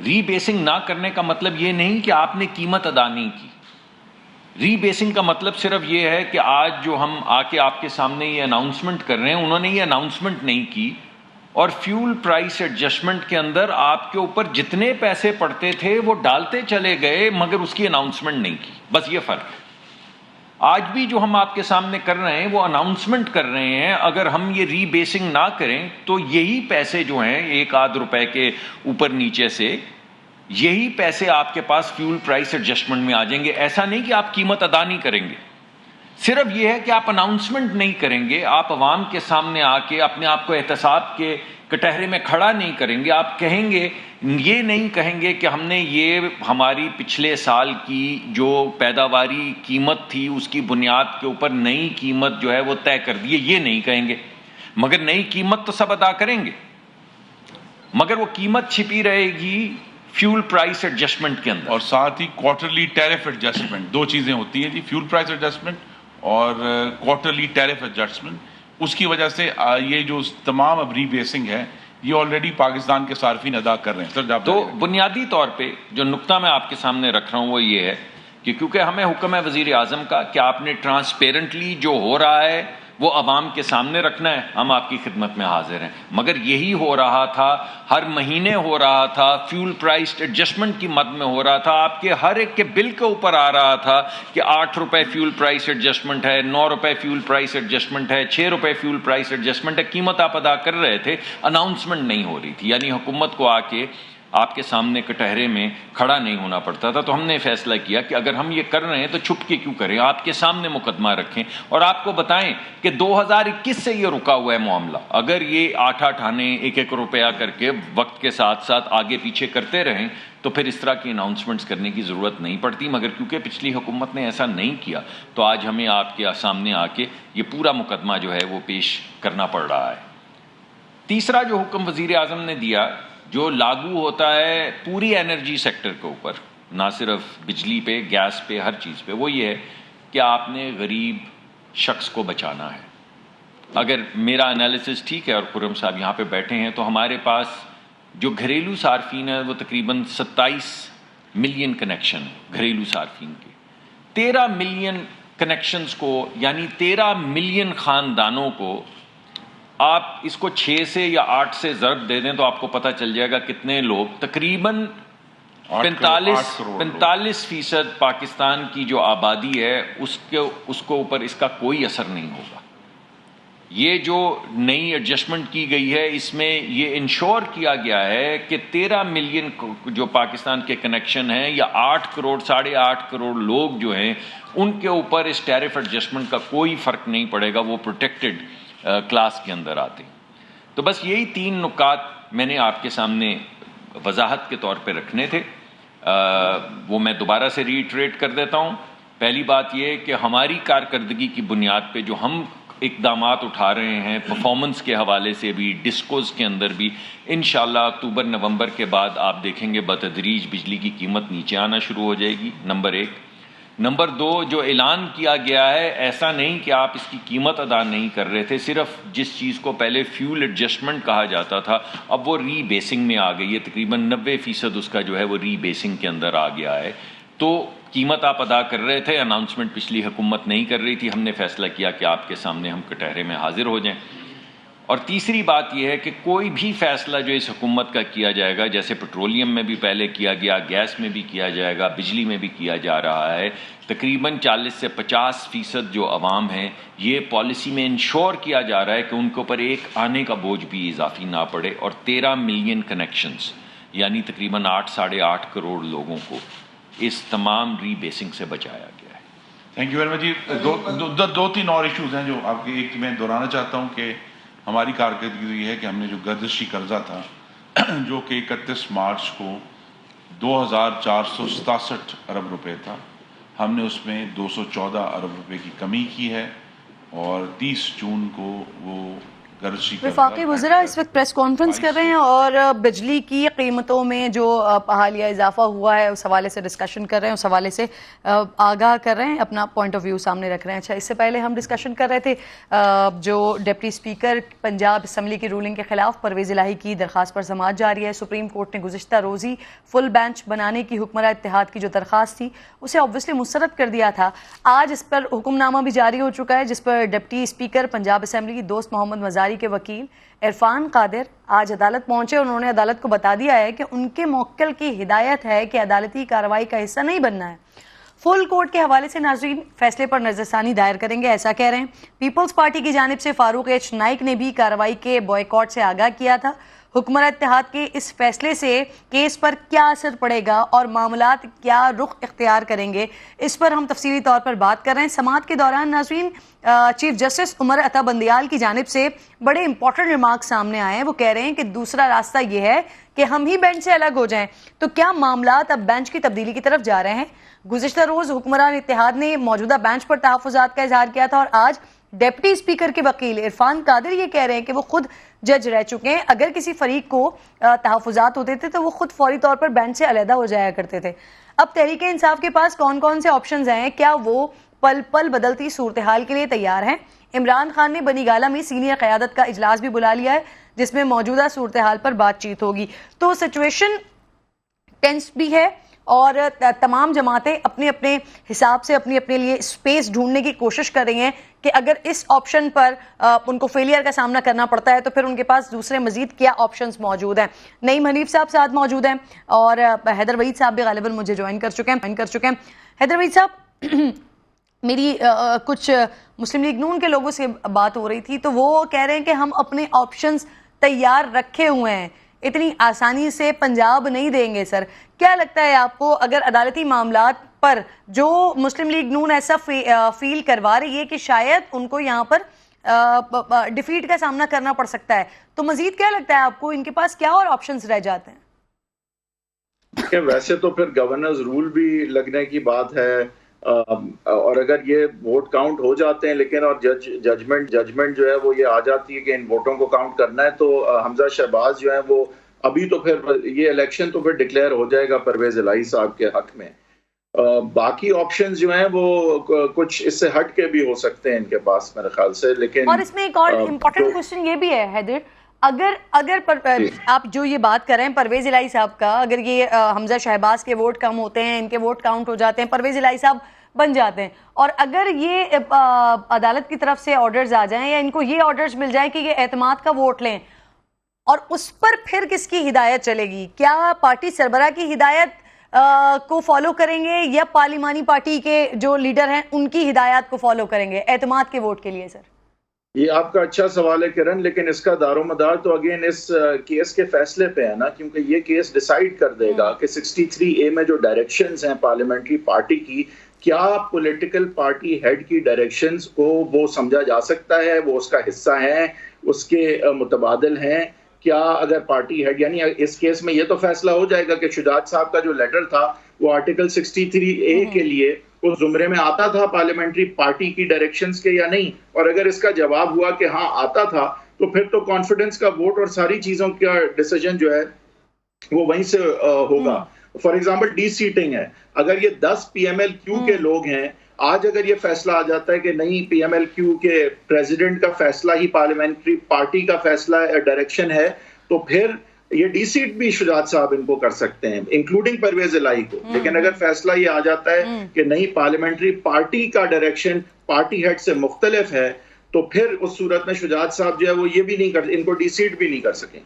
ری بیسنگ نہ کرنے کا مطلب یہ نہیں کہ آپ نے قیمت ادا نہیں کی۔ ری بیسنگ کا مطلب صرف یہ ہے کہ آج جو ہم آ کے آپ کے سامنے یہ اناؤنسمنٹ کر رہے ہیں، انہوں نے یہ اناؤنسمنٹ نہیں کی، اور فیول پرائس ایڈجسٹمنٹ کے اندر آپ کے اوپر جتنے پیسے پڑتے تھے وہ ڈالتے چلے گئے، مگر اس کی اناؤنسمنٹ نہیں کی۔ بس یہ فرق ہے۔ آج بھی جو ہم آپ کے سامنے کر رہے ہیں وہ اناؤنسمنٹ کر رہے ہیں، اگر ہم یہ ری بیسنگ نہ کریں تو یہی پیسے جو ہیں 1-8 روپے کے اوپر نیچے سے، یہی پیسے آپ کے پاس فیول پرائس ایڈجسٹمنٹ میں آ جائیں گے۔ ایسا نہیں کہ آپ قیمت ادا نہیں کریں گے، صرف یہ ہے کہ آپ اناؤنسمنٹ نہیں کریں گے، آپ عوام کے سامنے آ کے اپنے آپ کو احتساب کے کٹہرے میں کھڑا نہیں کریں گے، آپ کہیں گے، یہ نہیں کہیں گے کہ ہم نے یہ ہماری پچھلے سال کی جو پیداواری قیمت تھی اس کی بنیاد کے اوپر نئی قیمت جو ہے وہ طے کر دی ہے، یہ نہیں کہیں گے، مگر نئی قیمت تو سب ادا کریں گے، مگر وہ قیمت چھپی رہے گی فیول پرائس ایڈجسٹمنٹ کے اندر۔ اور ساتھ ہی کوارٹرلی ٹیرف ایڈجسٹمنٹ، 2 چیزیں ہوتی ہیں جی، فیول پرائس ایڈجسٹمنٹ اور کوارٹرلی ٹیرف ایڈجسٹمنٹ, اس کی وجہ سے یہ جو تمام اب ری بیسنگ ہے یہ آلریڈی پاکستان کے صارفین ادا کر رہے ہیں. سر جاب تو بنیادی طور پہ جو نقطہ میں آپ کے سامنے رکھ رہا ہوں وہ یہ ہے کہ کیونکہ ہمیں حکم ہے وزیر اعظم کا کہ آپ نے ٹرانسپیرنٹلی جو ہو رہا ہے وہ عوام کے سامنے رکھنا ہے, ہم آپ کی خدمت میں حاضر ہیں. مگر یہی ہو رہا تھا, ہر مہینے ہو رہا تھا, فیول پرائس ایڈجسٹمنٹ کی مد میں ہو رہا تھا, آپ کے ہر ایک کے بل کے اوپر آ رہا تھا کہ 8 روپے فیول پرائس ایڈجسٹمنٹ ہے, 9 روپے فیول پرائس ایڈجسٹمنٹ ہے, 6 روپے فیول پرائس ایڈجسٹمنٹ ہے, قیمت آپ ادا کر رہے تھے, اناؤنسمنٹ نہیں ہو رہی تھی. یعنی حکومت کو آ کے آپ کے سامنے کٹہرے میں کھڑا نہیں ہونا پڑتا تھا. تو ہم نے فیصلہ کیا کہ اگر ہم یہ کر رہے ہیں تو چھپ کے کیوں کریں, آپ کے سامنے مقدمہ رکھیں اور آپ کو بتائیں کہ 2021 سے یہ رکا ہوا ہے معاملہ. اگر یہ 8 آنے 1 روپیہ کر کے وقت کے ساتھ ساتھ آگے پیچھے کرتے رہیں تو پھر اس طرح کی اناؤنسمنٹس کرنے کی ضرورت نہیں پڑتی. مگر کیونکہ پچھلی حکومت نے ایسا نہیں کیا تو آج ہمیں آپ کے سامنے آ کے یہ پورا مقدمہ جو ہے وہ پیش کرنا پڑ رہا ہے. تیسرا جو حکم وزیر اعظم نے دیا جو لاگو ہوتا ہے پوری انرجی سیکٹر کے اوپر, نہ صرف بجلی پہ, گیس پہ, ہر چیز پہ, وہ یہ ہے کہ آپ نے غریب شخص کو بچانا ہے. اگر میرا انالیسس ٹھیک ہے اور خرم صاحب یہاں پہ بیٹھے ہیں تو ہمارے پاس جو گھریلو صارفین ہیں وہ تقریباً 27 ملین کنیکشن گھریلو صارفین کے, 13 ملین کنیکشنز کو یعنی 13 ملین خاندانوں کو آپ اس کو 6 سے یا 8 سے ضرب دے دیں تو آپ کو پتہ چل جائے گا کتنے لوگ, تقریباً 45% پاکستان کی جو آبادی ہے اس کو اوپر اس کا کوئی اثر نہیں ہوگا. یہ جو نئی ایڈجسٹمنٹ کی گئی ہے اس میں یہ انشور کیا گیا ہے کہ 13 ملین جو پاکستان کے کنیکشن ہیں یا 8 کروڑ 8.5 کروڑ لوگ جو ہیں ان کے اوپر اس ٹیرف ایڈجسٹمنٹ کا کوئی فرق نہیں پڑے گا, وہ پروٹیکٹڈ کلاس کے اندر آتے ہیں. تو بس یہی 3 نکات میں نے آپ کے سامنے وضاحت کے طور پہ رکھنے تھے. وہ میں دوبارہ سے ریٹریٹ کر دیتا ہوں. پہلی بات یہ کہ ہماری کارکردگی کی بنیاد پہ جو ہم اقدامات اٹھا رہے ہیں پرفارمنس کے حوالے سے بھی, ڈسکوز کے اندر بھی, انشاءاللہ اکتوبر نومبر کے بعد آپ دیکھیں گے بتدریج بجلی کی قیمت نیچے آنا شروع ہو جائے گی. نمبر 1. نمبر 2, جو اعلان کیا گیا ہے ایسا نہیں کہ آپ اس کی قیمت ادا نہیں کر رہے تھے, صرف جس چیز کو پہلے فیول ایڈجسٹمنٹ کہا جاتا تھا اب وہ ری بیسنگ میں آ گئی ہے, تقریباً 90% اس کا جو ہے وہ ری بیسنگ کے اندر آ گیا ہے. تو قیمت آپ ادا کر رہے تھے, اناؤنسمنٹ پچھلی حکومت نہیں کر رہی تھی, ہم نے فیصلہ کیا کہ آپ کے سامنے ہم کٹہرے میں حاضر ہو جائیں. اور تیسری بات یہ ہے کہ کوئی بھی فیصلہ جو اس حکومت کا کیا جائے گا, جیسے پیٹرولیم میں بھی پہلے کیا گیا, گیس میں بھی کیا جائے گا, بجلی میں بھی کیا جا رہا ہے, تقریباً 40 سے 50% جو عوام ہیں یہ پالیسی میں انشور کیا جا رہا ہے کہ ان کے اوپر ایک آنے کا بوجھ بھی اضافی نہ پڑے. اور 13 ملین کنیکشنز یعنی تقریباً 8.5 کروڑ لوگوں کو اس تمام ری بیسنگ سے بچایا گیا ہے. تھینک یو ویری مچ جی. 2-3 اور ایشوز ہیں جو آپ کے, ایک میں دہرانا چاہتا ہوں کہ ہماری کارکردگی یہ ہے کہ ہم نے جو گردشی قرضہ تھا جو کہ 31 مارچ کو 2467 ارب روپے تھا, ہم نے اس میں 214 ارب روپے کی کمی کی ہے اور 30 جون کو وہ گردشی وفاقی وزراء اس وقت پریس کانفرنس کر رہے ہیں اور بجلی کی قیمتوں میں جو حالیہ اضافہ ہوا ہے اس حوالے سے ڈسکشن کر رہے ہیں, اس حوالے سے آگاہ کر رہے ہیں, اپنا پوائنٹ آف ویو سامنے رکھ رہے ہیں. اچھا, اس سے پہلے ہم ڈسکشن کر رہے تھے جو ڈپٹی اسپیکر پنجاب اسمبلی کی رولنگ کے خلاف پرویز الہی کی درخواست پر سماعت جاری ہے. سپریم کورٹ نے گزشتہ روز ہی فل بینچ بنانے کی حکمراں اتحاد کی جو درخواست تھی اسے آبویسلی مسترد کر دیا تھا. آج اس پر حکم نامہ بھی جاری ہو چکا ہے جس پر ڈپٹی اسپیکر پنجاب اسمبلی کی دوست محمد مزاری کے وکیل عرفان قادر آج عدالت پہنچے اور انہوں نے عدالت کو بتا دیا ہے کہ ان کے موکل کی ہدایت ہے کہ عدالتی کارروائی کا حصہ نہیں بننا ہے. فل کورٹ کے حوالے سے ناظرین فیصلے پر نظر ثانی دائر کریں گے, ایسا کہہ رہے ہیں. پیپلز پارٹی کی جانب سے فاروق ایچ نائک نے بھی کارروائی کے بوائیکاٹ سے آگاہ کیا تھا. حکمراں اتحاد کے اس فیصلے سے کیس پر کیا اثر پڑے گا اور معاملات کیا رخ اختیار کریں گے, اس پر ہم تفصیلی طور پر بات کر رہے ہیں. سماعت کے دوران ناظرین چیف جسٹس عمر عطا بندیال کی جانب سے بڑے امپورٹنٹ ریمارک سامنے آئے ہیں. وہ کہہ رہے ہیں کہ دوسرا راستہ یہ ہے کہ ہم ہی بینچ سے الگ ہو جائیں. تو کیا معاملات اب بینچ کی تبدیلی کی طرف جا رہے ہیں؟ گزشتہ روز حکمران اتحاد نے موجودہ بینچ پر تحفظات کا اظہار کیا تھا اور آج ڈپٹی اسپیکر کے وکیل عرفان قادر یہ کہہ رہے ہیں کہ وہ خود جج رہ چکے ہیں. اگر کسی فریق کو تحفظات ہوتے تھے تو وہ خود فوری طور پر بینچ سے علیحدہ ہو جایا کرتے تھے. اب تحریک انصاف کے پاس کون کون سے آپشنز ہیں؟ کیا وہ پل پل بدلتی صورتحال کے لیے تیار ہیں. عمران خان نے بنی گالہ میں سینئر قیادت کا اجلاس بھی بلا لیا ہے جس میں موجودہ صورتحال پر بات چیت ہوگی. تو سچویشن ٹینس بھی ہے اور تمام جماعتیں اپنے اپنے حساب سے اپنے اپنے لیے اسپیس ڈھونڈنے کی کوشش کر رہی ہیں کہ اگر اس آپشن پر ان کو فیلئر کا سامنا کرنا پڑتا ہے تو پھر ان کے پاس دوسرے مزید کیا آپشنز موجود ہیں. نعیم حنیف صاحب ساتھ موجود ہیں اور حیدر وحید صاحب بھی غالباً مجھے جوائن کر چکے ہیں. حیدر وحید صاحب، میری کچھ مسلم لیگ نون کے لوگوں سے بات ہو رہی تھی تو وہ کہہ رہے ہیں کہ ہم اپنے آپشنز تیار رکھے ہوئے ہیں، اتنی آسانی سے پنجاب نہیں دیں گے. سر کیا لگتا ہے آپ کو، اگر عدالتی معاملات پر جو مسلم لیگ نون ایسا فیل کروا رہی ہے کہ شاید ان کو یہاں پر ڈیفیٹ کا سامنا کرنا پڑ سکتا ہے، تو مزید کیا لگتا ہے آپ کو ان کے پاس کیا اور آپشنز رہ جاتے ہیں؟ ویسے تو پھر گورننس رول بھی لگنے کی بات ہے، اور اگر یہ ووٹ کاؤنٹ ہو جاتے ہیں لیکن اور ججمنٹ جو ہے وہ یہ آ جاتی ہے کہ ان ووٹوں کو کاؤنٹ کرنا ہے، تو حمزہ شہباز جو ہے وہ ابھی تو پھر یہ الیکشن تو پھر ڈکلیئر ہو جائے گا پرویز الہی صاحب کے حق میں. باقی آپشنز جو ہیں وہ کچھ اس سے ہٹ کے بھی ہو سکتے ہیں ان کے پاس میرے خیال سے. لیکن اور اس میں ایک اور امپورٹنٹ کوشچن یہ بھی ہے حیدر، اگر آپ جو یہ بات کر رہے ہیں پرویز الہی صاحب کا، اگر یہ حمزہ شہباز کے ووٹ کم ہوتے ہیں، ان کے ووٹ کاؤنٹ ہو جاتے ہیں، پرویز الہی صاحب بن جاتے ہیں، اور اگر یہ عدالت کی طرف سے آرڈرز آ جائیں یا ان کو یہ آرڈرز مل جائیں کہ یہ اعتماد کا ووٹ لیں، اور اس پر پھر کس کی ہدایت چلے گی؟ کیا پارٹی سربراہ کی ہدایت کو فالو کریں گے یا پارلیمانی پارٹی کے جو لیڈر ہیں ان کی ہدایات کو فالو کریں گے اعتماد کے ووٹ کے لیے؟ سر یہ آپ کا اچھا سوال ہے کرن، لیکن اس کا دار و مدار تو اگین اس کیس کے فیصلے پہ ہے نا، کیونکہ یہ کیس ڈیسائیڈ کر دے گا کہ 63A میں جو ڈائریکشنز ہیں پارلیمنٹری پارٹی کی، کیا پولیٹیکل پارٹی ہیڈ کی ڈائریکشنز کو وہ سمجھا جا سکتا ہے، وہ اس کا حصہ ہیں، اس کے متبادل ہیں. کیا اگر پارٹی ہیڈ، یعنی اس کیس میں یہ تو فیصلہ ہو جائے گا کہ شجاعت صاحب کا جو لیٹر تھا وہ آرٹیکل 63A کے لیے اس زمرے میں آتا تھا پارلیمنٹری پارٹی کی ڈائریکشنز کے یا نہیں، اور اگر اس کا جواب ہوا کہ ہاں آتا تھا تو پھر تو کانفیڈنس کا ووٹ اور ساری چیزوں کا ڈیسیجن جو ہے وہ وہیں سے ہوگا. فار ایگزامپل ڈی سیٹنگ ہے، اگر یہ 10 PMLQ کے لوگ ہیں، آج اگر یہ فیصلہ آ جاتا ہے کہ نہیں PMLQ کے پریزیڈنٹ کا فیصلہ ہی پارلیمنٹری پارٹی کا فیصلہ ڈائریکشن ہے، تو پھر یہ ڈی سیٹ بھی شجاعت صاحب ان کو کر سکتے ہیں انکلوڈنگ پرویز الہی کو. لیکن اگر فیصلہ یہ آ جاتا ہے کہ نہیں پارلیمنٹری پارٹی کا ڈائریکشن پارٹی ہیڈ سے مختلف ہے، تو پھر اس صورت میں شجاعت صاحب جو ہے وہ یہ بھی نہیں کر، ان کو ڈی سیٹ بھی نہیں کر سکیں.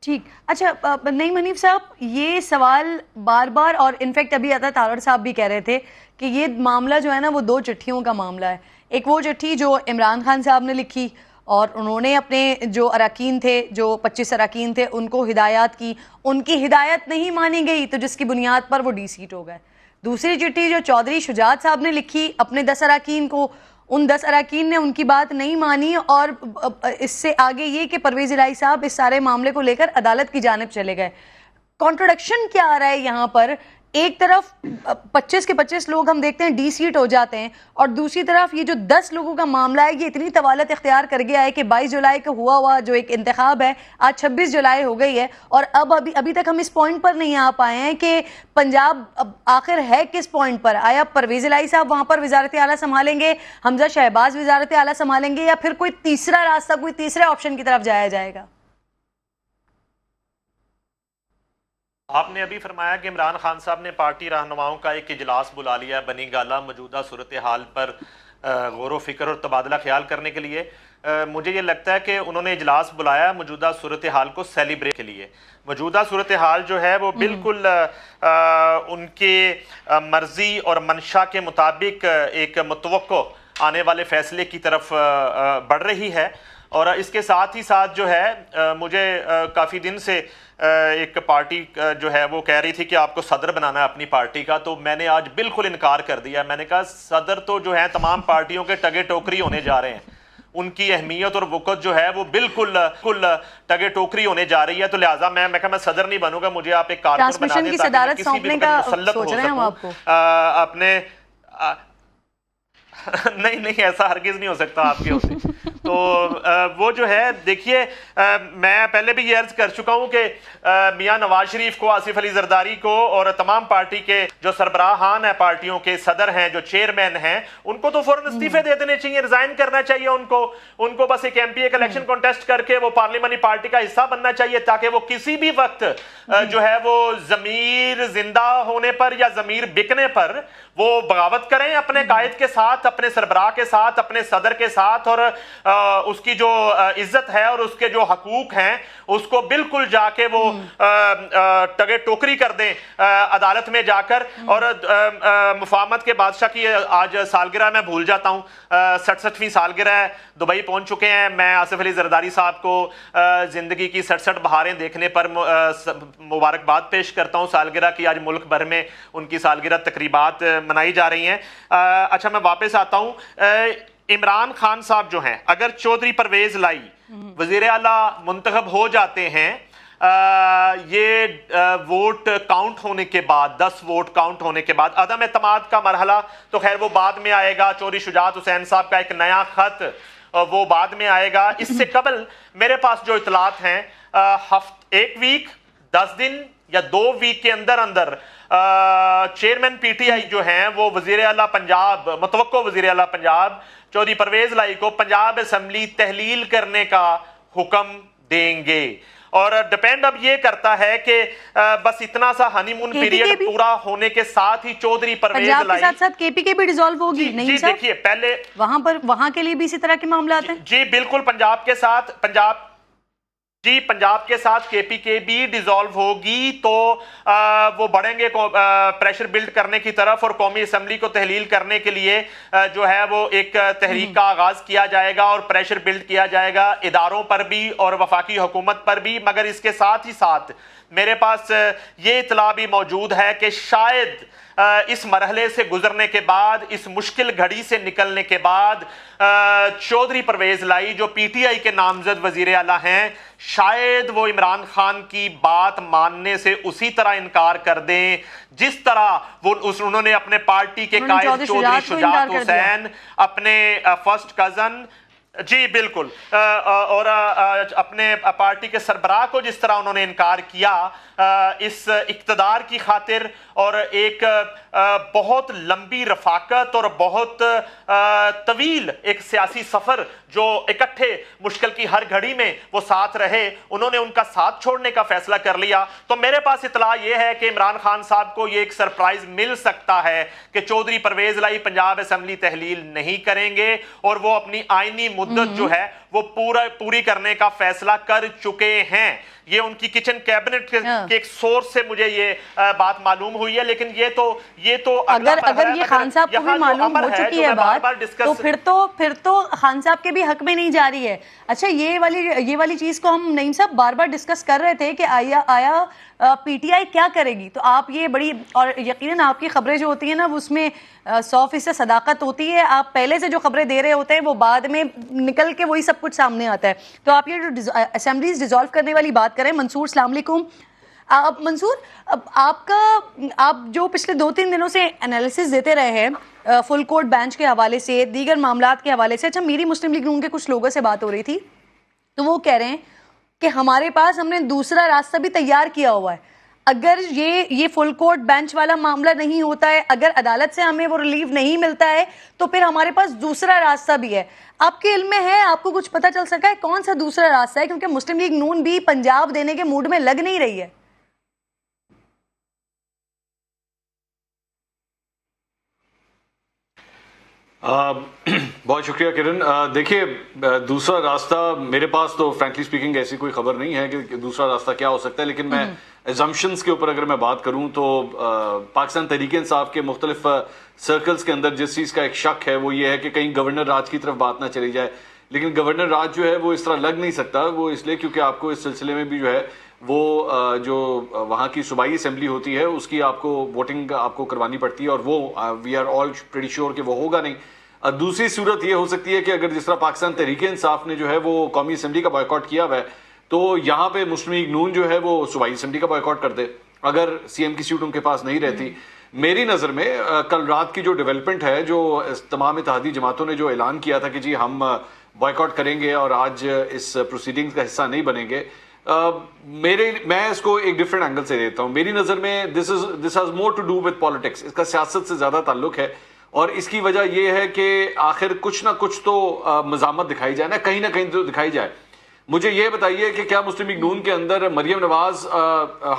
ٹھیک. اچھا نعیم حنیف صاحب، یہ سوال بار بار، اور انفیکٹ ابھی عطا تارڑ صاحب بھی کہہ رہے تھے کہ یہ معاملہ جو ہے نا وہ 2 چٹھیوں کا معاملہ ہے. ایک وہ چٹھی جو عمران خان صاحب نے لکھی اور انہوں نے اپنے جو اراکین تھے، جو 25 اراکین تھے، ان کو ہدایات کی، ان کی ہدایت نہیں مانی گئی تو جس کی بنیاد پر وہ ڈی سیٹ ہو گئے. دوسری چٹھی جو چودھری شجاعت صاحب نے لکھی اپنے 10 اراکین کو، ان 10 اراکین نے ان کی بات نہیں مانی، اور اس سے آگے یہ کہ پرویز الہی صاحب اس سارے معاملے کو لے کر عدالت کی جانب چلے گئے. کانٹروڈکشن کیا آ رہا ہے یہاں پر؟ ایک طرف 25 کے 25 لوگ ہم دیکھتے ہیں ڈی سیٹ ہو جاتے ہیں، اور دوسری طرف یہ جو 10 لوگوں کا معاملہ ہے یہ اتنی طوالت اختیار کر گیا ہے کہ 22 جولائی کا ہوا جو ایک انتخاب ہے آج 26 جولائی ہو گئی ہے، اور ابھی تک ہم اس پوائنٹ پر نہیں آ پائے ہیں کہ پنجاب آخر ہے کس پوائنٹ پر. آیا پرویز الہی صاحب وہاں پر وزارت اعلیٰ سنبھالیں گے، حمزہ شہباز وزارت اعلیٰ سنبھالیں گے، یا پھر کوئی تیسرا راستہ، کوئی تیسرے آپشن کی طرف جایا جائے گا؟ آپ نے ابھی فرمایا کہ عمران خان صاحب نے پارٹی رہنماؤں کا ایک اجلاس بلا لیا ہے بنی گالہ موجودہ صورتحال پر غور و فکر اور تبادلہ خیال کرنے کے لیے. مجھے یہ لگتا ہے کہ انہوں نے اجلاس بلایا موجودہ صورتحال کو سیلیبریٹ کے لیے. موجودہ صورتحال جو ہے وہ بالکل ان کے مرضی اور منشا کے مطابق ایک متوقع آنے والے فیصلے کی طرف بڑھ رہی ہے. اور اس کے ساتھ ہی ساتھ جو ہے مجھے کافی دن سے ایک پارٹی جو ہے وہ کہہ رہی تھی کہ آپ کو صدر بنانا ہے اپنی پارٹی کا، تو میں نے آج بالکل انکار کر دیا. میں نے کہا صدر تو جو ہے تمام پارٹیوں کے ٹگے ٹوکری ہونے جا رہے ہیں، ان کی اہمیت اور وقت جو ہے وہ بالکل ٹگے ٹوکری ہونے جا رہی ہے. تو لہٰذا میں کہا میں صدر نہیں بنوں گا، مجھے آپ ایک کارکن بنا دیں تاکہ میں کسی بھی وقت مسلط ہو سکوں اپنے نہیں ایسا ہرگز نہیں ہو سکتا آپ کے ہوتے. تو وہ جو ہے دیکھیے میں پہلے بھی یہ عرض کر چکا ہوں کہ میاں نواز شریف کو، آصف علی زرداری کو اور تمام پارٹی کے جو سربراہان ہیں، پارٹیوں کے صدر ہیں، جو چیئرمین ہیں، ان کو تو فوراً استعفے دے دینے چاہیے، ریزائن کرنا چاہیے ان کو بس ایک ایم پی اے کا الیکشن کانٹیسٹ کر کے وہ پارلیمانی پارٹی کا حصہ بننا چاہیے، تاکہ وہ کسی بھی وقت جو ہے وہ ضمیر زندہ ہونے پر یا ضمیر بکنے پر وہ بغاوت کریں اپنے قائد کے ساتھ، اپنے سربراہ کے ساتھ، اپنے صدر کے ساتھ، اور اس کی جو عزت ہے اور اس کے جو حقوق ہیں اس کو بالکل جا کے وہ ٹگے ٹوکری کر دیں عدالت میں جا کر. اور مفاہمت کے بادشاہ کی آج سالگرہ میں بھول جاتا ہوں، 67ویں سالگرہ ہے، دبئی پہنچ چکے ہیں. میں آصف علی زرداری صاحب کو زندگی کی 67 بہاریں دیکھنے پر مبارکباد پیش کرتا ہوں سالگرہ کی. آج ملک بھر میں ان کی سالگرہ تقریبات منائی جا رہی ہیں. اچھا میں واپس آتا ہوں. عمران خان صاحب جو ہیں، اگر چودھری پرویز لائی وزیر اعلیٰ منتخب ہو جاتے ہیں، یہ ووٹ کاؤنٹ ہونے کے بعد، 10 ووٹ کاؤنٹ ہونے کے بعد عدم اعتماد کا مرحلہ تو خیر وہ بعد میں آئے گا. چودھری شجاعت حسین صاحب کا ایک نیا خط وہ بعد میں آئے گا. اس سے قبل میرے پاس جو اطلاعات ہیں، ایک ویک، 10 دن یا 2 ویک کے اندر اندر چیئرمین پی ٹی آئی جو ہیں وہ وزیر اعلیٰ پنجاب، متوقع وزیر اعلیٰ پنجاب چودھری پرویز لائی کو پنجاب اسمبلی تحلیل کرنے کا حکم دیں گے. اور ڈیپینڈ اب یہ کرتا ہے کہ بس اتنا سا ہنی مون پیریڈ پورا ہونے کے ساتھ ہی چودھری پرویز لائی پنجاب کے ساتھ ساتھ کے پی کے بھی ڈیزالو ہوگی. نہیں جی دیکھیے پہلے وہاں کے لیے بھی اسی طرح کے معاملات ہیں. جی بالکل، پنجاب کے ساتھ کے پی کے بھی ڈیزالو ہوگی تو وہ بڑھیں گے پریشر بلڈ کرنے کی طرف، اور قومی اسمبلی کو تحلیل کرنے کے لیے جو ہے وہ ایک تحریک کا آغاز کیا جائے گا اور پریشر بلڈ کیا جائے گا اداروں پر بھی اور وفاقی حکومت پر بھی. مگر اس کے ساتھ ہی ساتھ میرے پاس یہ اطلاع بھی موجود ہے کہ شاید اس مرحلے سے گزرنے کے بعد، اس مشکل گھڑی سے نکلنے کے بعد، چودھری پرویز لائی جو پی ٹی آئی کے نامزد وزیر اعلیٰ ہیں، شاید وہ عمران خان کی بات ماننے سے اسی طرح انکار کر دیں جس طرح انہوں نے اپنے پارٹی کے قائد چودھری شجاعت حسین، اپنے فرسٹ کزن، جی بالکل، اور اپنے پارٹی کے سربراہ کو جس طرح انہوں نے انکار کیا اس اقتدار کی خاطر اور ایک بہت لمبی رفاقت اور بہت طویل ایک سیاسی سفر جو اکٹھے مشکل کی ہر گھڑی میں وہ ساتھ رہے، انہوں نے ان کا ساتھ چھوڑنے کا فیصلہ کر لیا. تو میرے پاس اطلاع یہ ہے کہ عمران خان صاحب کو یہ ایک سرپرائز مل سکتا ہے کہ چودھری پرویز لائی پنجاب اسمبلی تحلیل نہیں کریں گے اور وہ اپنی آئینی مدت جو ہے وہ پوری کرنے کا فیصلہ کر چکے ہیں. یہ ان کی کچن کیبنٹ کے ایک سورس سے مجھے یہ بات معلوم ہوئی ہے. لیکن یہ تو اگر یہ خان صاحب کو بھی معلوم ہو چکی ہے بات تو پھر تو خان صاحب کے بھی حق میں نہیں جا رہی ہے. اچھا یہ والی چیز کو ہم نعیم صاحب بار بار ڈسکس کر رہے تھے کہ آیا پی ٹی آئی کیا کرے گی. تو آپ یہ بڑی، اور یقیناً آپ کی خبریں جو ہوتی ہیں نا اس میں 100% صداقت ہوتی ہے. آپ پہلے سے جو خبریں دے رہے ہوتے ہیں وہ بعد میں نکل کے وہی سب کچھ سامنے آتا ہے. تو آپ یہ جو اسمبلیز ڈیزالو کرنے والی بات کریں. منصور السلام علیکم. منصور، آپ جو پچھلے 2-3 دنوں سے انالیسز دیتے رہے ہیں فل کورٹ بینچ کے حوالے سے، دیگر معاملات کے حوالے سے. اچھا میری مسلم لیگ نون کے کچھ لوگوں سے بات ہو رہی تھی تو وہ کہہ رہے ہیں کہ ہم نے دوسرا راستہ بھی تیار کیا ہوا ہے. اگر یہ فل کورٹ بینچ والا معاملہ نہیں ہوتا ہے، اگر عدالت سے ہمیں وہ ریلیف نہیں ملتا ہے تو پھر ہمارے پاس دوسرا راستہ بھی ہے. آپ کے علم میں ہے، آپ کو کچھ پتہ چل سکا ہے کون سا دوسرا راستہ ہے؟ کیونکہ مسلم لیگ نون بھی پنجاب دینے کے موڈ میں لگ نہیں رہی ہے. بہت شکریہ کرن. دیکھیے دوسرا راستہ میرے پاس تو فرینکلی سپیکنگ ایسی کوئی خبر نہیں ہے کہ دوسرا راستہ کیا ہو سکتا ہے. لیکن میں ایزمپشنز کے اوپر اگر میں بات کروں تو پاکستان تحریک انصاف کے مختلف سرکلز کے اندر جس چیز کا ایک شک ہے وہ یہ ہے کہ کہیں گورنر راج کی طرف بات نہ چلی جائے. لیکن گورنر راج جو ہے وہ اس طرح لگ نہیں سکتا. وہ اس لیے کیونکہ آپ کو اس سلسلے میں بھی جو ہے وہ جو وہاں کی صوبائی اسمبلی ہوتی ہے اس کی آپ کو ووٹنگ آپ کو کروانی پڑتی ہے اور وہ we are all pretty sure کہ وہ ہوگا نہیں. دوسری صورت یہ ہو سکتی ہے کہ اگر جس طرح پاکستان تحریک انصاف نے جو ہے وہ قومی اسمبلی کا بائیکاٹ کیا ہوا ہے تو یہاں پہ مسلم لیگ نون جو ہے وہ صوبائی اسمبلی کا بائیکاٹ کر دے اگر سی ایم کی سیٹ ان کے پاس نہیں رہتی. میری نظر میں کل رات کی جو ڈیولپمنٹ ہے، جو تمام اتحادی جماعتوں نے جو اعلان کیا تھا کہ جی ہم بائیکاٹ کریں گے اور آج اس پروسیڈنگز کا حصہ نہیں بنیں گے. میں اس کو ایک ڈفرینٹ اینگل سے دیتا ہوں. میری نظر میں this has more to do with politics. اس کا سیاست سے زیادہ تعلق ہے اور اس کی وجہ یہ ہے کہ آخر کچھ نہ کچھ تو مزاحمت دکھائی جائے نا, کہیں نہ کہیں تو دکھائی جائے. مجھے یہ بتائیے کہ کیا مسلم لیگ نون کے اندر مریم نواز,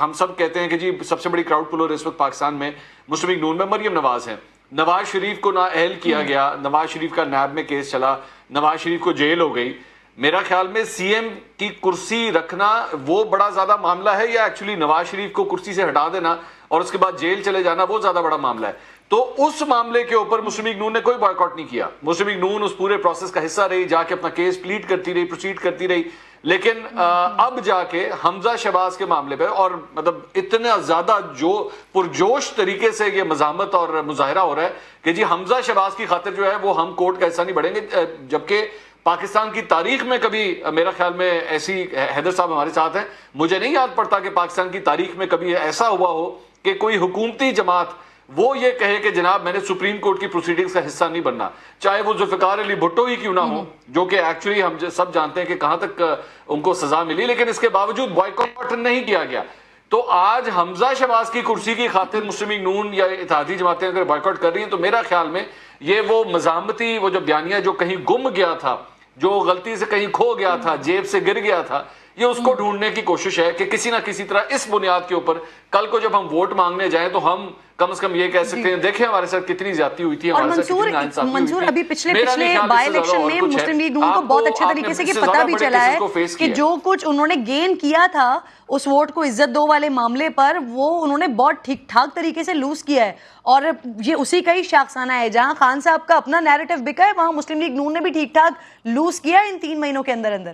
ہم سب کہتے ہیں کہ جی سب سے بڑی کراؤڈ پولر اس وقت پاکستان میں مسلم لیگ نون میں مریم نواز ہیں. نواز شریف کو نااہل کیا گیا, نواز شریف کا نیب میں کیس چلا, نواز شریف کو جیل ہو گئی. میرا خیال میں سی ایم کی کرسی رکھنا وہ بڑا زیادہ معاملہ ہے یا ایکچولی نواز شریف کو کرسی سے ہٹا دینا اور اس کے بعد جیل چلے جانا وہ زیادہ بڑا معاملہ ہے. تو اس معاملے کے اوپر مسلم لیگ نون نے کوئی بائیکاٹ نہیں کیا. مسلم لیگ نون اس پورے پروسیس کا حصہ رہی, جا کے اپنا کیس پلیڈ کرتی رہی, پروسیڈ کرتی رہی. لیکن اب جا کے حمزہ شہباز کے معاملے پہ اور مطلب اتنا زیادہ جو پرجوش طریقے سے یہ مزاحمت اور مظاہرہ ہو رہا ہے کہ جی حمزہ شہباز کی خاطر جو ہے وہ ہم کورٹ کا حصہ نہیں بڑھیں گے, جبکہ پاکستان کی تاریخ میں کبھی میرا خیال میں ایسی, حیدر صاحب ہمارے ساتھ ہیں, مجھے نہیں یاد پڑتا کہ پاکستان کی تاریخ میں کبھی ایسا ہوا ہو کہ کوئی حکومتی جماعت وہ یہ کہے کہ جناب میں نے سپریم کورٹ کی پروسیڈنگز کا حصہ نہیں بننا, چاہے وہ ذوالفقار علی بھٹو ہی کیوں نہ ہو, جو کہ ایکچولی ہم سب جانتے ہیں کہ کہاں تک ان کو سزا ملی, لیکن اس کے باوجود بائیکاٹ نہیں کیا گیا. تو آج حمزہ شہباز کی کرسی کی خاطر مسلم لیگ نون یا اتحادی جماعتیں اگر بائیکاٹ کر رہی ہیں تو میرا خیال میں یہ وہ مزاحمتی وہ جو بیانیہ جو کہیں گم گیا تھا, جو غلطی سے کہیں کھو گیا تھا, جیب سے گر گیا تھا, یہ اس کو ڈھونڈنے کی کوشش ہے کہ کسی نہ کسی طرح اس بنیاد کے اوپر کل کو جب ہم ووٹ مانگنے جائیں تو ہم کم از کم یہ کہہ سکتے ہیں دیکھیں ہمارے ساتھ کتنی زیادتی ہوئی تھی, اور ہمارے ساتھ کتنی ناانصافی ہوئی منصور تھی. ابھی پچھلے بائی الیکشن میں مسلم لیگ نون کو بہت اچھے طریقے سے یہ پتہ بھی چلا ہے کہ جو کچھ انہوں نے گین کیا تھا اس ووٹ کو عزت دو والے معاملے پر, وہ انہوں نے بہت ٹھیک ٹھاک طریقے سے لوز کیا ہے. اور یہ اسی کا ہی شاخسانہ ہے, جہاں خان صاحب کا اپنا نیریٹو بکا ہے وہاں مسلم لیگ نون نے بھی ٹھیک ٹھاک لوز کیا ان 3 مہینوں کے اندر اندر.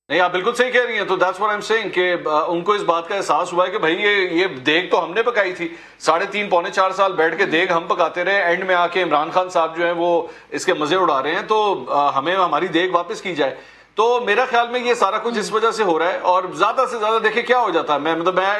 نہیں, آپ بالکل صحیح کہہ رہی ہیں. تو that's what I'm saying کہ ان کو اس بات کا احساس ہوا ہے کہ بھائی یہ دیگ تو ہم نے پکائی تھی, 3.5 پونے 4 سال بیٹھ کے دیگ ہم پکاتے رہے, اینڈ میں آ کے عمران خان صاحب جو ہیں وہ اس کے مزے اڑا رہے ہیں, تو ہمیں ہماری دیگ واپس کی جائے. تو میرا خیال میں یہ سارا کچھ اس وجہ سے ہو رہا ہے. اور زیادہ سے زیادہ دیکھیں کیا ہو جاتا ہے, میں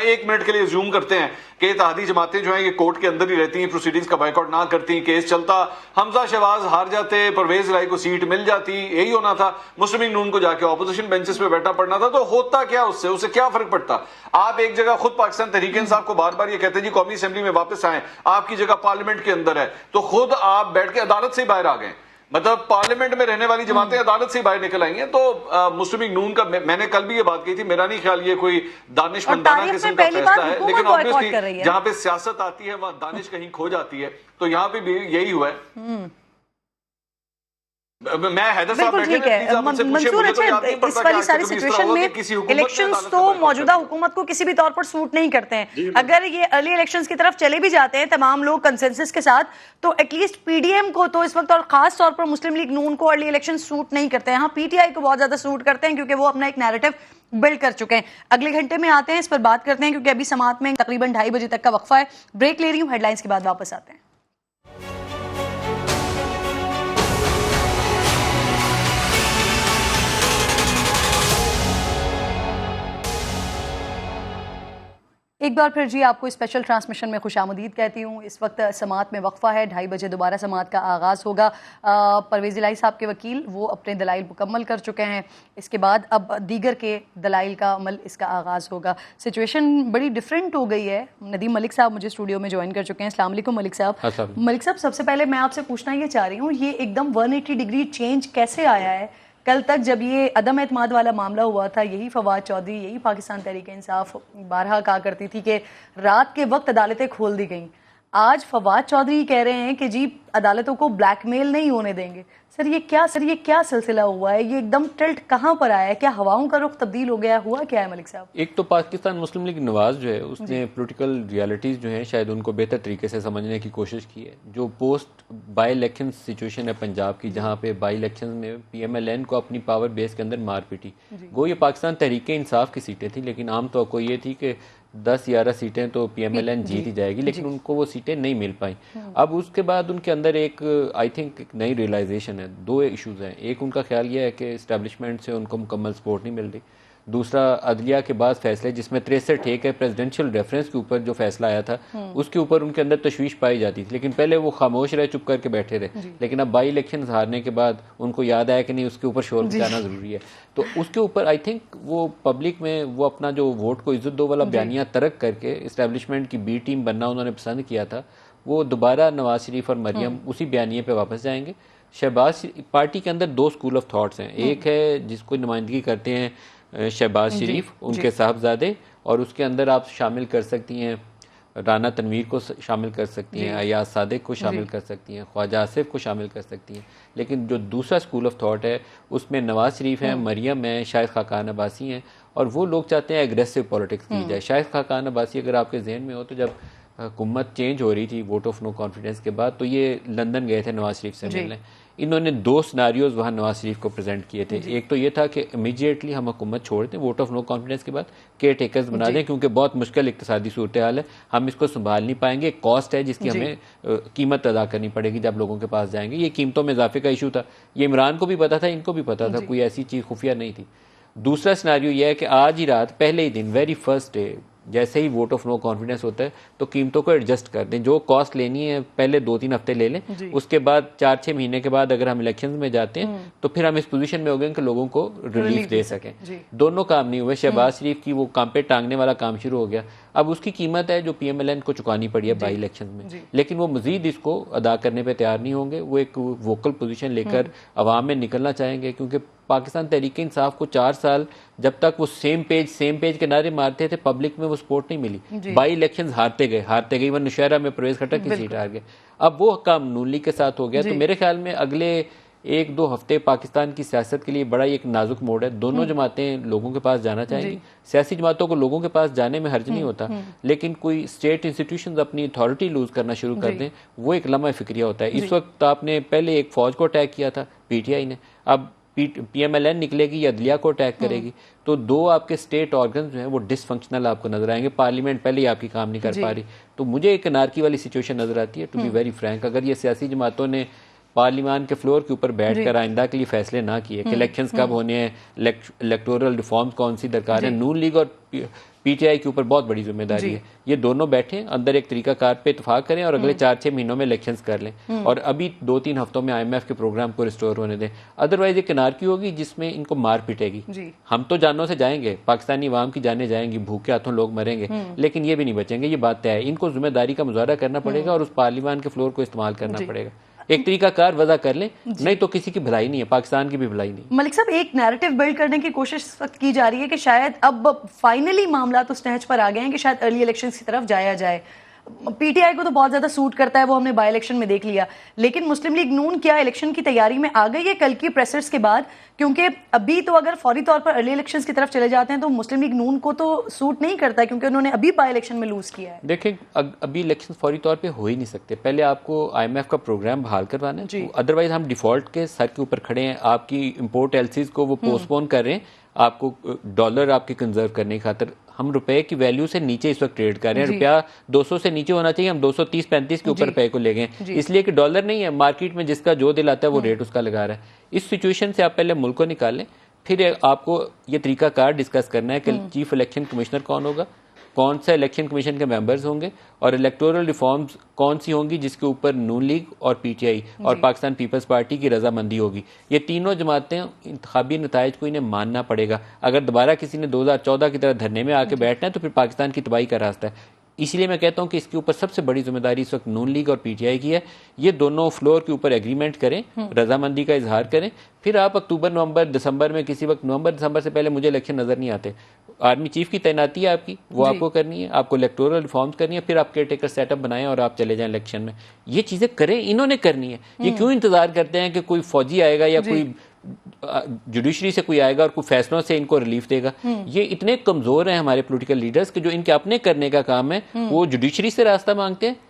1 منٹ کے لیے زوم کرتے ہیں کہ اتحادی جماعتیں جو ہیں یہ کورٹ کے اندر ہی رہتی ہیں, پروسیڈنگز کا بائیکاٹ نہ کرتی, کیس چلتا, حمزہ شہباز ہار جاتے, پرویز الہی کو سیٹ مل جاتی, یہی ہونا تھا. مسلم لیگ نون کو جا کے اپوزیشن بینچز پہ بیٹھا پڑنا تھا. تو ہوتا کیا اس سے کیا فرق پڑتا؟ آپ ایک جگہ خود پاکستان تحریک انصاف کو بار بار یہ کہتے ہیں جی قومی اسمبلی میں واپس آئیں, آپ کی جگہ پارلیمنٹ کے اندر ہے, تو خود آپ بیٹھ کے عدالت سے ہی باہر آ گئے. مطلب پارلیمنٹ میں رہنے والی جماعتیں عدالت سے باہر نکل آئی ہیں. تو مسلم لیگ نون کا میں نے کل بھی یہ بات کہی تھی, میرا نہیں خیال یہ کوئی دانش مندانہ قسم کا فیصلہ ہے, لیکن obviously جہاں پہ سیاست آتی ہے وہاں دانش کہیں کھو جاتی ہے, تو یہاں پہ بھی یہی ہوا ہے. میں حیدر صاحب بالکل ٹھیک ہے منصور. اچھا, اس والی ساری سچویشن میں الیکشنز تو موجودہ حکومت کو کسی بھی طور پر سوٹ نہیں کرتے ہیں. اگر یہ ارلی الیکشنز کی طرف چلے بھی جاتے ہیں تمام لوگ کنسنسس کے ساتھ, تو at least P D M کو تو اس وقت, اور خاص طور پر مسلم لیگ نون کو ارلی الیکشن سوٹ نہیں کرتے ہیں. ہاں پی ٹی آئی کو بہت زیادہ سوٹ کرتے ہیں کیونکہ وہ اپنا ایک نیریٹو بلڈ کر چکے ہیں. اگلے گھنٹے میں آتے ہیں اس پر بات کرتے ہیں, کیونکہ ابھی سماعت میں تقریباً 2:30 بجے تک کا وقفہ ہے. بریک لے رہی ہوں, ہیڈ لائنز کے بعد واپس آتے ہیں. ایک بار پھر جی آپ کو اسپیشل ٹرانسمیشن میں خوش آمدید کہتی ہوں. اس وقت سماعت میں وقفہ ہے, 2:30 بجے دوبارہ سماعت کا آغاز ہوگا. پرویز الہی صاحب کے وکیل وہ اپنے دلائل مکمل کر چکے ہیں. اس کے بعد اب دیگر کے دلائل کا عمل اس کا آغاز ہوگا. سچویشن بڑی ڈیفرنٹ ہو گئی ہے. ندیم ملک صاحب مجھے اسٹوڈیو میں جوائن کر چکے ہیں. السلام علیکم ملک صاحب. ملک صاحب, سب سے پہلے میں آپ سے پوچھنا یہ چاہ رہی ہوں, یہ ایک دم 180 ڈگری چینج کیسے آیا ہے؟ کل تک جب یہ عدم اعتماد والا معاملہ ہوا تھا, یہی فواد چودھری, یہی پاکستان تحریک انصاف بارہا کہا کرتی تھی کہ رات کے وقت عدالتیں کھول دی گئیں. آج فواد چودھری کہہ رہے ہیں کہ جی عدالتوں کو بلیک میل نہیں ہونے دیں گے. سر یہ کیا سلسلہ ہوا ہے؟ یہ ایک دم ٹلٹ کہاں پر آیا ہے؟ کیا ہواؤں کا رخ تبدیل ہو گیا, ہوا کیا ہے ملک صاحب؟ ایک تو پاکستان مسلم لیگ نواز جو ہے اس نے پولیٹیکل ریالٹیز جو ہیں شاید ان کو بہتر طریقے سے سمجھنے کی کوشش کی ہے. جو پوسٹ بائی الیکشن سچویشن ہے پنجاب کی, جہاں پہ بائی الیکشن میں پی ایم ایل این کو اپنی پاور بیس کے اندر مار پیٹی, وہ یہ پاکستان تحریک انصاف کی سیٹیں تھیں, لیکن عام توقع یہ تھی کہ 10-11 سیٹیں تو پی ایم ایل این جیت ہی جائے گی, لیکن ان کو وہ سیٹیں نہیں مل پائیں. اب اس کے بعد ان کے اندر ایک آئی تھنک ایک نئی ریئلائزیشن ہے. 2 ایشوز ہیں. ایک ان کا خیال یہ ہے کہ اسٹیبلشمنٹ سے ان کو مکمل سپورٹ نہیں مل رہی. دوسرا عدلیہ کے بعد فیصلے جس میں 63 ایک ہے پریزیڈنشیل ریفرنس کے اوپر جو فیصلہ آیا تھا اس کے اوپر ان کے اندر تشویش پائی جاتی تھی، لیکن پہلے وہ خاموش رہے، چپ کر کے بیٹھے رہے، لیکن اب بائی الیکشن ہارنے کے بعد ان کو یاد آیا کہ نہیں اس کے اوپر شور مچانا ضروری ہے، تو اس کے اوپر آئی تھنک وہ پبلک میں وہ اپنا جو ووٹ کو عزت دو والا بیانیہ ترک کر کے اسٹیبلشمنٹ کی بی ٹیم بننا انہوں نے پسند کیا تھا، وہ دوبارہ نواز شریف اور مریم اسی بیانیے پہ واپس جائیں گے۔ شہباز پارٹی کے اندر دو اسکول آف تھاٹس ہیں، ایک ہے جس کو نمائندگی کرتے ہیں شہباز شریف ان کے صاحبزادے، اور اس کے اندر آپ شامل کر سکتی ہیں رانا تنویر کو شامل کر سکتی ہیں، ایاز صادق کو شامل کر سکتی ہیں، خواجہ آصف کو شامل کر سکتی ہیں، لیکن جو دوسرا اسکول آف تھاٹ ہے اس میں نواز شریف ہیں، مریم ہیں، شاہد خاقان عباسی ہیں، اور وہ لوگ چاہتے ہیں ایگریسو پولیٹکس کی جائے۔ شاہد خاقان عباسی اگر آپ کے ذہن میں ہو تو جب حکومت چینج ہو رہی تھی ووٹ آف نو کانفیڈنس کے بعد تو یہ لندن گئے تھے نواز شریف سے ملنے، انہوں نے دو سناریوز وہاں نواز شریف کو پریزنٹ کیے تھے، ایک تو یہ تھا کہ امیڈیٹلی ہم حکومت چھوڑ دیں ووٹ آف نو کانفیڈنس کے بعد، کیئر ٹیکرز بنا دیں کیونکہ بہت مشکل اقتصادی صورتحال ہے، ہم اس کو سنبھال نہیں پائیں گے، ایک کاسٹ ہے جس کی ہمیں قیمت ادا کرنی پڑے گی جب لوگوں کے پاس جائیں گے، یہ قیمتوں میں اضافے کا ایشو تھا، یہ عمران کو بھی پتا تھا، ان کو بھی پتا تھا، کوئی ایسی چیز خفیہ نہیں تھی۔ دوسرا سناریو یہ ہے کہ آج ہی رات پہلے ہی دن ویری فرسٹ ڈے جیسے ہی ووٹ آف نو کانفیڈنس ہوتا ہے تو قیمتوں کو ایڈجسٹ کر دیں، جو کاسٹ لینی ہے پہلے 2-3 ہفتے لے لیں، اس کے بعد 4-6 مہینے کے بعد اگر ہم الیکشنز میں جاتے ہیں تو پھر ہم اس پوزیشن میں ہو گئے کہ لوگوں کو ریلیف دے سکیں۔ دونوں کام نہیں ہوئے، شہباز شریف کی وہ کام پہ ٹانگنے والا کام شروع ہو گیا، اب اس کی قیمت ہے جو پی ایم ایل این کو چکانی پڑی ہے بائی الیکشن میں، لیکن وہ مزید اس کو ادا کرنے پہ تیار نہیں ہوں گے، وہ ایک ووکل پوزیشن لے کر عوام میں نکلنا چاہیں گے، کیونکہ پاکستان تحریک انصاف کو 4 سال جب تک وہ سیم پیج کے نعرے مارتے تھے پبلک میں وہ سپورٹ نہیں ملی، بائی الیکشنز ہارتے گئے ایون نوشہرہ میں پرویز خٹک کی سیٹ ہار گئے، اب وہ کام نون لیگ کے ساتھ ہو گیا، تو میرے خیال میں اگلے 1-2 ہفتے پاکستان کی سیاست کے لیے بڑا ایک نازک موڑ ہے، دونوں جماعتیں لوگوں کے پاس جانا چاہیں گی، سیاسی جماعتوں کو لوگوں کے پاس جانے میں حرج نہیں ہوتا، لیکن کوئی اسٹیٹ انسٹیٹیوشنز اپنی اتھارٹی لوز کرنا شروع کر دیں وہ ایک لمحہ فکریہ ہوتا ہے۔ اس وقت آپ نے پہلے ایک فوج کو اٹیک کیا تھا پی ٹی آئی نے، اب پی ایم ایل این نکلے گی یا عدلیہ کو اٹیک کرے گی، تو دو آپ کے اسٹیٹ آرگنز جو ہیں وہ ڈس فنکشنل آپ کو نظر آئیں گے، پارلیمنٹ پہلے ہی آپ کی کام نہیں کر پا رہی، تو مجھے ایک انارکی والی سچویشن نظر آتی ہے ٹو بی ویری فرینک، اگر یہ سیاسی جماعتوں نے پارلیمان کے فلور کے اوپر بیٹھ کر آئندہ کے لیے فیصلے نہ کیے کہ الیکشنز کب ہونے ہیں، الیکٹورل ریفارمز کون سی درکار ہیں، نون لیگ اور پی ٹی آئی کے اوپر بہت بڑی ذمہ داری ہے، یہ دونوں بیٹھیں اندر ایک طریقہ کار پہ اتفاق کریں اور اگلے 4-6 مہینوں میں الیکشنز کر لیں، اور ابھی 2-3 ہفتوں میں آئی ایم ایف کے پروگرام کو ریسٹور ہونے دیں، ادروائز ایک انارکی ہوگی جس میں ان کو مار پیٹے گی، ہم تو جانوں سے جائیں گے، پاکستانی عوام کی جانیں جائیں گی، بھوکے ہاتھوں لوگ مریں گے، لیکن یہ بھی نہیں بچیں گے، یہ بات طے ہے، ان کو ذمہ داری کا مظاہرہ کرنا پڑے گا اور اس پارلیمان کے فلور کو استعمال کرنا پڑے گا، ایک طریقہ کار وضع کر لیں، نہیں تو کسی کی بھلائی نہیں ہے، پاکستان کی بھی بھلائی نہیں۔ ملک صاحب ایک نیریٹو بلڈ کرنے کی کوشش اس وقت کی جا رہی ہے کہ شاید اب فائنلی معاملات اس نہج پر آ گئے ہیں کہ شاید ارلی الیکشنز کی طرف جایا جائے، پی ٹی آئی کو تو بہت زیادہ سوٹ کرتا ہے، وہ ہم نے بائی الیکشن میں دیکھ لیا، لیکن مسلم لیگ نون کیا الیکشن کی تیاری میں آ گئی ہے کل کی پریسرز کے بعد؟ کیونکہ ابھی تو اگر فوری طور پر ارلی الیکشنز کی طرف چلے جاتے ہیں تو مسلم لیگ نون کو تو سوٹ نہیں کرتا ہے کیونکہ انہوں نے ابھی بائی الیکشن میں لوز کیا ہے۔ دیکھیں ابھی الیکشن فوری طور پہ ہو ہی نہیں سکتے، پہلے آپ کو آئی ایم ایف کا پروگرام بحال کروانا ہے، ادروائز ہم ڈیفالٹ کے سر کے اوپر کھڑے ہیں، آپ کی امپورٹ ایلسیز کو وہ پوسٹ پون کر رہے ہیں، آپ کو ڈالر آپ کے کنزرو کرنے کی خاطر، ہم روپے کی ویلیو سے نیچے اس وقت ٹریڈ کر رہے ہیں، روپیہ 200 سے نیچے ہونا چاہیے، ہم 230-35 کے اوپر روپے کو لے گئے، اس لیے کہ ڈالر نہیں ہے، مارکیٹ میں جس کا جو دل آتا ہے وہ ریٹ اس کا لگا رہا ہے، اس سچویشن سے آپ پہلے ملک کو نکالیں، پھر آپ کو یہ طریقہ کار ڈسکس کرنا ہے کہ چیف الیکشن کمشنر کون ہوگا، کون سا الیکشن کمیشن کے ممبرز ہوں گے، اور الیکٹورل ریفارمز کون سی ہوں گی جس کے اوپر نون لیگ اور پی ٹی آئی اور پاکستان پیپلز پارٹی کی رضامندی ہوگی، یہ تینوں جماعتیں انتخابی نتائج کو انہیں ماننا پڑے گا، اگر دوبارہ کسی نے 2014 کی طرح دھرنے میں آ کے بیٹھنا ہے تو پھر پاکستان کی تباہی کا راستہ ہے، اس لیے میں کہتا ہوں کہ اس کے اوپر سب سے بڑی ذمہ داری اس وقت نون لیگ اور پی ٹی آئی کی ہے، یہ دونوں فلور کے اوپر ایگریمنٹ کریں، رضامندی کا اظہار کریں، پھر آپ اکتوبر نومبر دسمبر میں کسی وقت، نومبر دسمبر سے پہلے مجھے الیکشن نظر نہیں آتے، آرمی چیف کی تعیناتی ہے آپ کی، وہ آپ کو کرنی ہے، آپ کو الیکٹورل ریفارمز کرنی ہے، پھر آپ کیئر ٹیکر سیٹ اپ بنائیں اور آپ چلے جائیں الیکشن میں، یہ چیزیں کریں، انہوں نے کرنی ہے، یہ کیوں انتظار کرتے ہیں کہ کوئی فوجی آئے گا یا کوئی جوڈیشری سے کوئی آئے گا اور کوئی فیصلوں سے ان کو ریلیف دے گا، یہ اتنے کمزور ہیں ہمارے پولیٹیکل لیڈرز کہ جو ان کے اپنے کرنے کا کام ہے وہ جوڈیشری سے راستہ مانگتے ہیں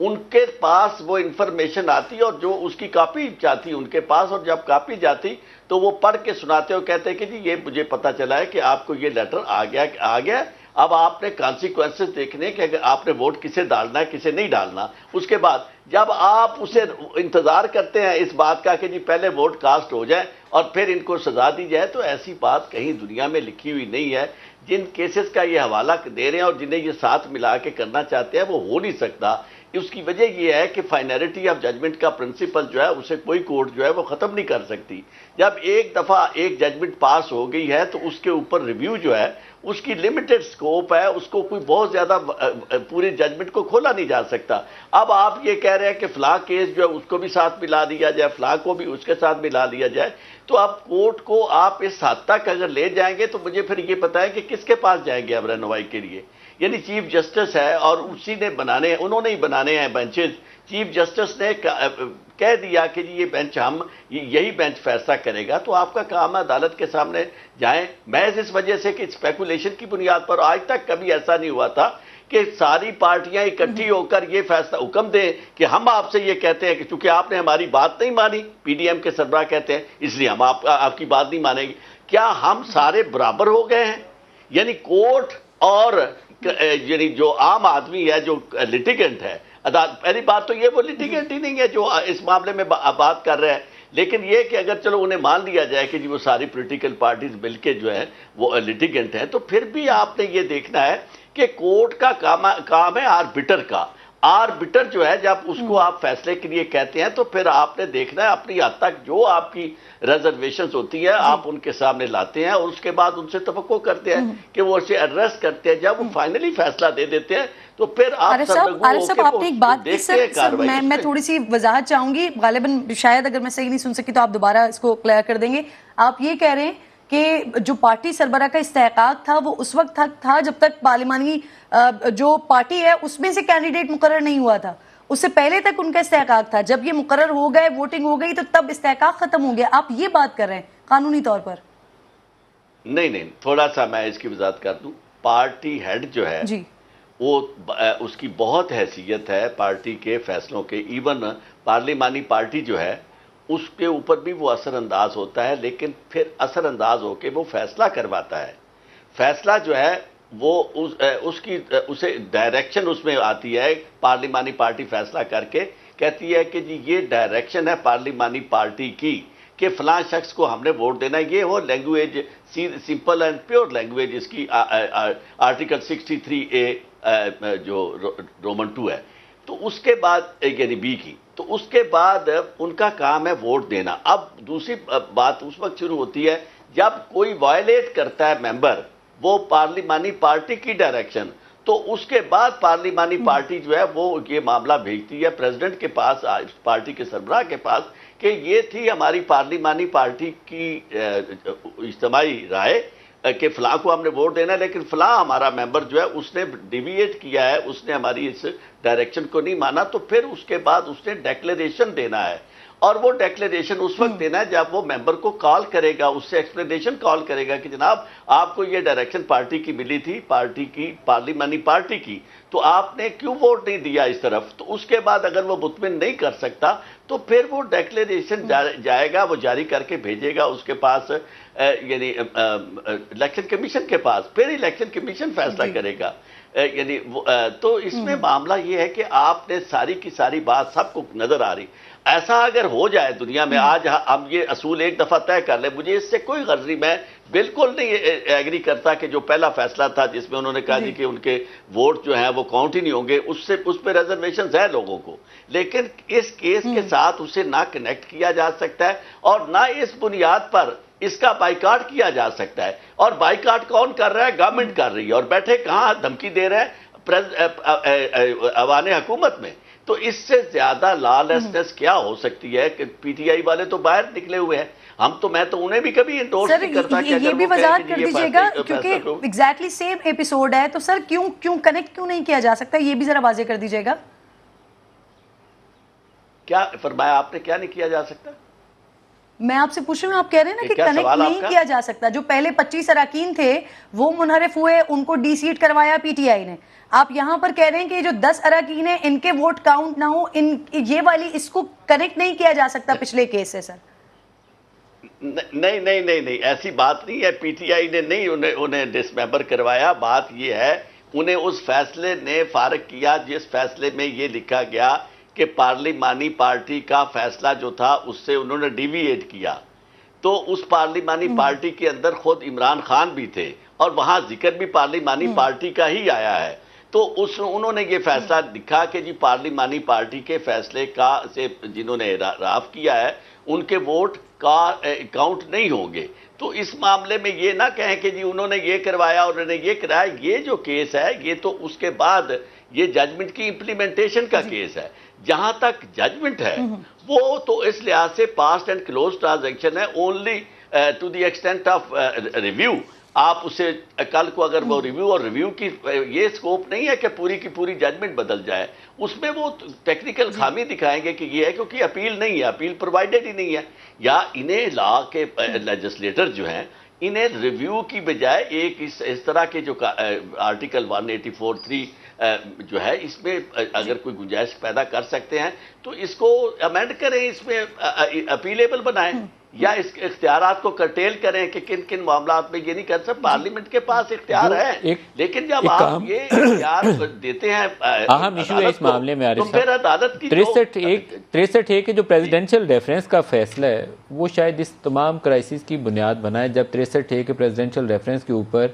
ان کے پاس وہ انفارمیشن آتی اور جو اس کی کاپی جاتی ان کے پاس, اور جب کاپی جاتی تو وہ پڑھ کے سناتے اور کہتے ہیں کہ جی یہ مجھے پتا چلا ہے کہ آپ کو یہ لیٹر آ گیا. اب آپ نے کانسیکوینسز دیکھنے کہ اگر آپ نے ووٹ کسے ڈالنا ہے کسے نہیں ڈالنا. اس کے بعد جب آپ اسے انتظار کرتے ہیں اس بات کا کہ جی پہلے ووٹ کاسٹ ہو جائے اور پھر ان کو سزا دی جائے, تو ایسی بات کہیں دنیا میں لکھی ہوئی نہیں ہے. جن کیسز کا یہ حوالہ دے رہے ہیں اور جنہیں یہ ساتھ ملا کے کرنا چاہتے ہیں وہ ہو نہیں سکتا. اس کی وجہ یہ ہے کہ فائنلٹی آف ججمنٹ کا پرنسپل جو ہے اسے کوئی کورٹ جو ہے وہ ختم نہیں کر سکتی. جب ایک دفعہ ایک ججمنٹ پاس ہو گئی ہے تو اس کے اوپر ریویو جو ہے اس کی لمیٹڈ سکوپ ہے, اس کو کوئی بہت زیادہ پوری ججمنٹ کو کھولا نہیں جا سکتا. اب آپ یہ کہہ رہے ہیں کہ فلاں کیس جو ہے اس کو بھی ساتھ ملا دیا جائے, فلاں کو بھی اس کے ساتھ ملا دیا جائے, تو اب کورٹ کو آپ اس حد تک اگر لے جائیں گے تو مجھے پھر یہ بتائیں کہ کس کے پاس جائیں گے اب رہنمائی کے لیے. یعنی چیف جسٹس ہے اور اسی نے بنانے ہیں, انہوں نے ہی بنانے ہیں بینچز. چیف جسٹس نے کہہ دیا کہ جی یہ بینچ یہی بینچ فیصلہ کرے گا, تو آپ کا کام ہے عدالت کے سامنے جائیں. محض اس وجہ سے کہ اسپیکولیشن کی بنیاد پر آج تک کبھی ایسا نہیں ہوا تھا کہ ساری پارٹیاں اکٹھی ہو کر یہ فیصلہ حکم دیں کہ ہم آپ سے یہ کہتے ہیں کہ چونکہ آپ نے ہماری بات نہیں مانی, پی ڈی ایم کے سربراہ کہتے ہیں اس لیے ہم آپ کی بات نہیں مانیں گے. کیا ہم سارے برابر ہو گئے ہیں؟ یعنی کورٹ اور یعنی جو عام آدمی ہے جو لٹیگنٹ ہے, پہلی بات تو یہ وہ لٹیگنٹ ہی نہیں ہے جو اس معاملے میں بات کر رہے ہیں. لیکن یہ کہ اگر چلو انہیں مان لیا جائے کہ جی وہ ساری پولیٹیکل پارٹیز مل کے جو ہے وہ لٹیگنٹ ہیں, تو پھر بھی آپ نے یہ دیکھنا ہے کہ کورٹ کا کام ہے آربیٹر کا. آربیٹر جو ہے جب اس کو آپ فیصلے کے لیے کہتے ہیں تو پھر آپ نے دیکھنا ہے اپنی حد تک جو آپ کی ریزرویشنز ہوتی ہیں آپ ان کے سامنے لاتے ہیں اور اس کے بعد ان سے توقع کرتے ہیں کہ وہ اسے ایڈریس کرتے ہیں. جب وہ فائنلی فیصلہ دے دیتے ہیں تو پھر آپ عارف صاحب آپ نے ایک بات کی سر, میں تھوڑی سی وضاحت چاہوں گی, غالباً شاید اگر میں صحیح نہیں سن سکی تو آپ دوبارہ اس کو کلیئر کر دیں گے. آپ یہ کہہ رہے ہیں کہ جو پارٹی سربراہ کا استحقاق تھا وہ اس وقت تھا جب تک پارلیمانی جو پارٹی ہے اس میں سے کینڈیڈیٹ مقرر نہیں ہوا تھا, اس سے پہلے تک ان کا استحقاق تھا. جب یہ مقرر ہو گئے, ووٹنگ ہو گئی, تو تب استحقاق ختم ہو گیا. آپ یہ بات کر رہے ہیں قانونی طور پر؟ نہیں, تھوڑا سا میں اس کی وضاحت کر دوں. پارٹی ہیڈ جو ہے جی وہ اس کی بہت حیثیت ہے پارٹی کے فیصلوں کے. ایون پارلیمانی پارٹی جو ہے اس کے اوپر بھی وہ اثر انداز ہوتا ہے, لیکن پھر اثر انداز ہو کے وہ فیصلہ کرواتا ہے. فیصلہ جو ہے وہ اسے ڈائریکشن اس میں آتی ہے. پارلیمانی پارٹی فیصلہ کر کے کہتی ہے کہ جی یہ ڈائریکشن ہے پارلیمانی پارٹی کی کہ فلاں شخص کو ہم نے ووٹ دینا ہے. یہ ہو language simple and pure language اس کی آرٹیکل 63A جو رومن 2 ہے. تو اس کے بعد یعنی بی کی, تو اس کے بعد ان کا کام ہے ووٹ دینا. اب دوسری بات اس وقت شروع ہوتی ہے جب کوئی وائلیٹ کرتا ہے ممبر وہ پارلیمانی پارٹی کی ڈائریکشن, تو اس کے بعد پارلیمانی پارٹی جو ہے وہ یہ معاملہ بھیجتی ہے پریزیڈنٹ کے پاس, پارٹی کے سربراہ کے پاس, کہ یہ تھی ہماری پارلیمانی پارٹی کی اجتماعی رائے کہ فلاں کو ہم نے ووٹ دینا ہے, لیکن فلاں ہمارا ممبر جو ہے اس نے ڈیویٹ کیا ہے, اس نے ہماری اس ڈائریکشن کو نہیں مانا. تو پھر اس کے بعد اس نے ڈیکلیریشن دینا ہے, اور وہ ڈیکلیریشن اس وقت دینا ہے جب وہ ممبر کو کال کرے گا, اس سے ایکسپلینیشن کال کرے گا کہ جناب آپ کو یہ ڈائریکشن پارٹی کی ملی تھی, پارٹی کی پارلیمانی پارٹی کی, تو آپ نے کیوں ووٹ نہیں دیا اس طرف. تو اس کے بعد اگر وہ مطمئن نہیں کر سکتا تو پھر وہ ڈیکلیریشن جائے گا, وہ جاری کر کے بھیجے گا اس کے پاس, یعنی الیکشن کمیشن کے پاس. پھر الیکشن کمیشن فیصلہ کرے گا. یعنی تو اس میں معاملہ یہ ہے کہ آپ نے ساری کی ساری بات سب کو نظر آ رہی. ایسا اگر ہو جائے دنیا میں, آج ہم یہ اصول ایک دفعہ طے کر لیں, مجھے اس سے کوئی غرض نہیں, میں بالکل نہیں ایگری کرتا کہ جو پہلا فیصلہ تھا جس میں انہوں نے کہا جی کہ ان کے ووٹ جو ہیں وہ کاؤنٹ ہی نہیں ہوں گے, اس پہ ریزرویشنز ہیں لوگوں کو, لیکن اس کیس کے ساتھ اسے نہ کنیکٹ کیا جا سکتا ہے اور نہ اس بنیاد پر اس کا بائیکاٹ کیا جا سکتا ہے. اور بائیکاٹ کون کر رہا ہے؟ گورنمنٹ کر رہی ہے, اور بیٹھے کہاں دھمکی دے رہے ہیں ایوان حکومت میں. تو اس سے زیادہ لالیسنس کیا ہو سکتی ہے کہ پی ٹی آئی والے تو باہر نکلے ہوئے ہیں, میں تو انہیں بھی کبھی انڈورس نہیں کرتا. سر یہ بھی وضاحت کر دیجیے گا کیونکہ ایگزیکٹلی سیم ایپیسوڈ ہے, تو سر کیوں کنیکٹ کیوں نہیں کیا جا سکتا, یہ بھی ذرا واضح کر دیجیے گا. کیا فرمایا آپ نے, کیا نہیں کیا جا سکتا؟ میں آپ سے پوچھ رہی ہوں, آپ کہہ رہے ہیں نا کہ کیا کنیکٹ سوال آپ نہیں کا؟ کیا جا سکتا. جو پہلے 25 اراکین تھے وہ منحرف ہوئے, ان کو ڈی سیٹ کروایا پی ٹی آئی نے. آپ یہاں پر کہہ رہے ہیں کہ جو 10 اراکین ہیں ان کے ووٹ کاؤنٹ نہ ہو, یہ والی اس کو کنیکٹ نہیں کیا جا سکتا پچھلے کیس سے سر؟ نہیں, ایسی بات نہیں ہے. پی ٹی آئی نے نہیں انہیں ڈس ممبر کروایا. بات یہ ہے انہیں اس فیصلے نے فارغ کیا جس فیصلے میں یہ لکھا گیا کہ پارلیمانی پارٹی کا فیصلہ جو تھا اس سے انہوں نے ڈیویٹ کیا. تو اس پارلیمانی پارٹی کے اندر خود عمران خان بھی تھے اور وہاں ذکر بھی پارلیمانی پارٹی کا ہی آیا ہے. تو انہوں نے یہ فیصلہ لکھا کہ جی پارلیمانی پارٹی کے فیصلے کا سے جنہوں نے اعتراف کیا ہے ان کے ووٹ کا کاؤنٹ نہیں ہوں گے. تو اس معاملے میں یہ نہ کہیں کہ جی انہوں نے یہ کروایا اور انہوں نے یہ کرایا. یہ جو کیس ہے یہ تو اس کے بعد یہ ججمنٹ کی امپلیمنٹیشن کا کیس ہے. جہاں تک ججمنٹ ہے وہ تو اس لحاظ سے پاسٹ اینڈ کلوز ٹرانزیکشن ہے, only to the extent of review. آپ اسے کل کو اگر وہ ریویو اور ریویو کی یہ سکوپ نہیں ہے کہ پوری کی پوری ججمنٹ بدل جائے. اس میں وہ ٹیکنیکل خامی دکھائیں گے کہ یہ ہے کیونکہ اپیل نہیں ہے, اپیل پرووائڈڈ ہی نہیں ہے. یا انہیں لا کے لیجسلیٹر جو ہیں انہیں ریویو کی بجائے ایک اس طرح کے جو آرٹیکل 184(3) جو ہے اس میں اگر کوئی گنجائش پیدا کر سکتے ہیں تو اس کو امینڈ کریں, اس میں اپیلیبل بنائیں یا اس اختیارات کو کرٹیل کریں کہ کن کن معاملات میں یہ نہیں کر سکتے. پارلیمنٹ کے پاس اختیار ہے لیکن جب آپ یہ اختیار دیتے ہیں اہم ایشو ہے اس معاملے میں تو پھر عدالت کی 63 ہے کہ جو پریزیڈنشل ریفرنس کا فیصلہ ہے وہ شاید اس تمام کرائسس کی بنیاد بنائے. جب 63 ہے کہ پریزیڈنشل ریفرنس کے اوپر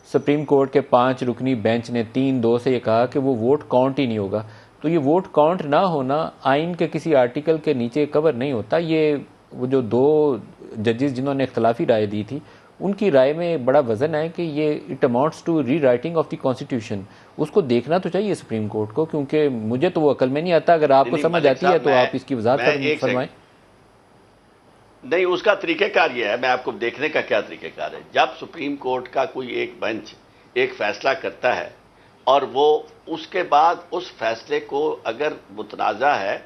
سپریم کورٹ کے 5 رکنی بینچ نے 3-2 سے یہ کہا کہ وہ ووٹ کاؤنٹ ہی نہیں ہوگا. تو یہ ووٹ کاؤنٹ نہ ہونا آئین کے کسی آرٹیکل کے نیچے کور نہیں ہوتا. یہ وہ جو 2 ججز جنہوں نے اختلافی رائے دی تھی ان کی رائے میں بڑا وزن ہے کہ یہ it amounts to rewriting of the constitution. اس کو دیکھنا تو چاہیے سپریم کورٹ کو, کیونکہ مجھے تو وہ عقل میں نہیں آتا. اگر آپ کو سمجھ آتی ہے تو آپ اس کی وضاحت فرمائیں. نہیں, اس کا طریقہ کار یہ ہے, میں آپ کو دیکھنے کا کیا طریقہ کار ہے. جب سپریم کورٹ کا کوئی ایک بینچ ایک فیصلہ کرتا ہے اور وہ اس کے بعد اس فیصلے کو اگر متنازع ہے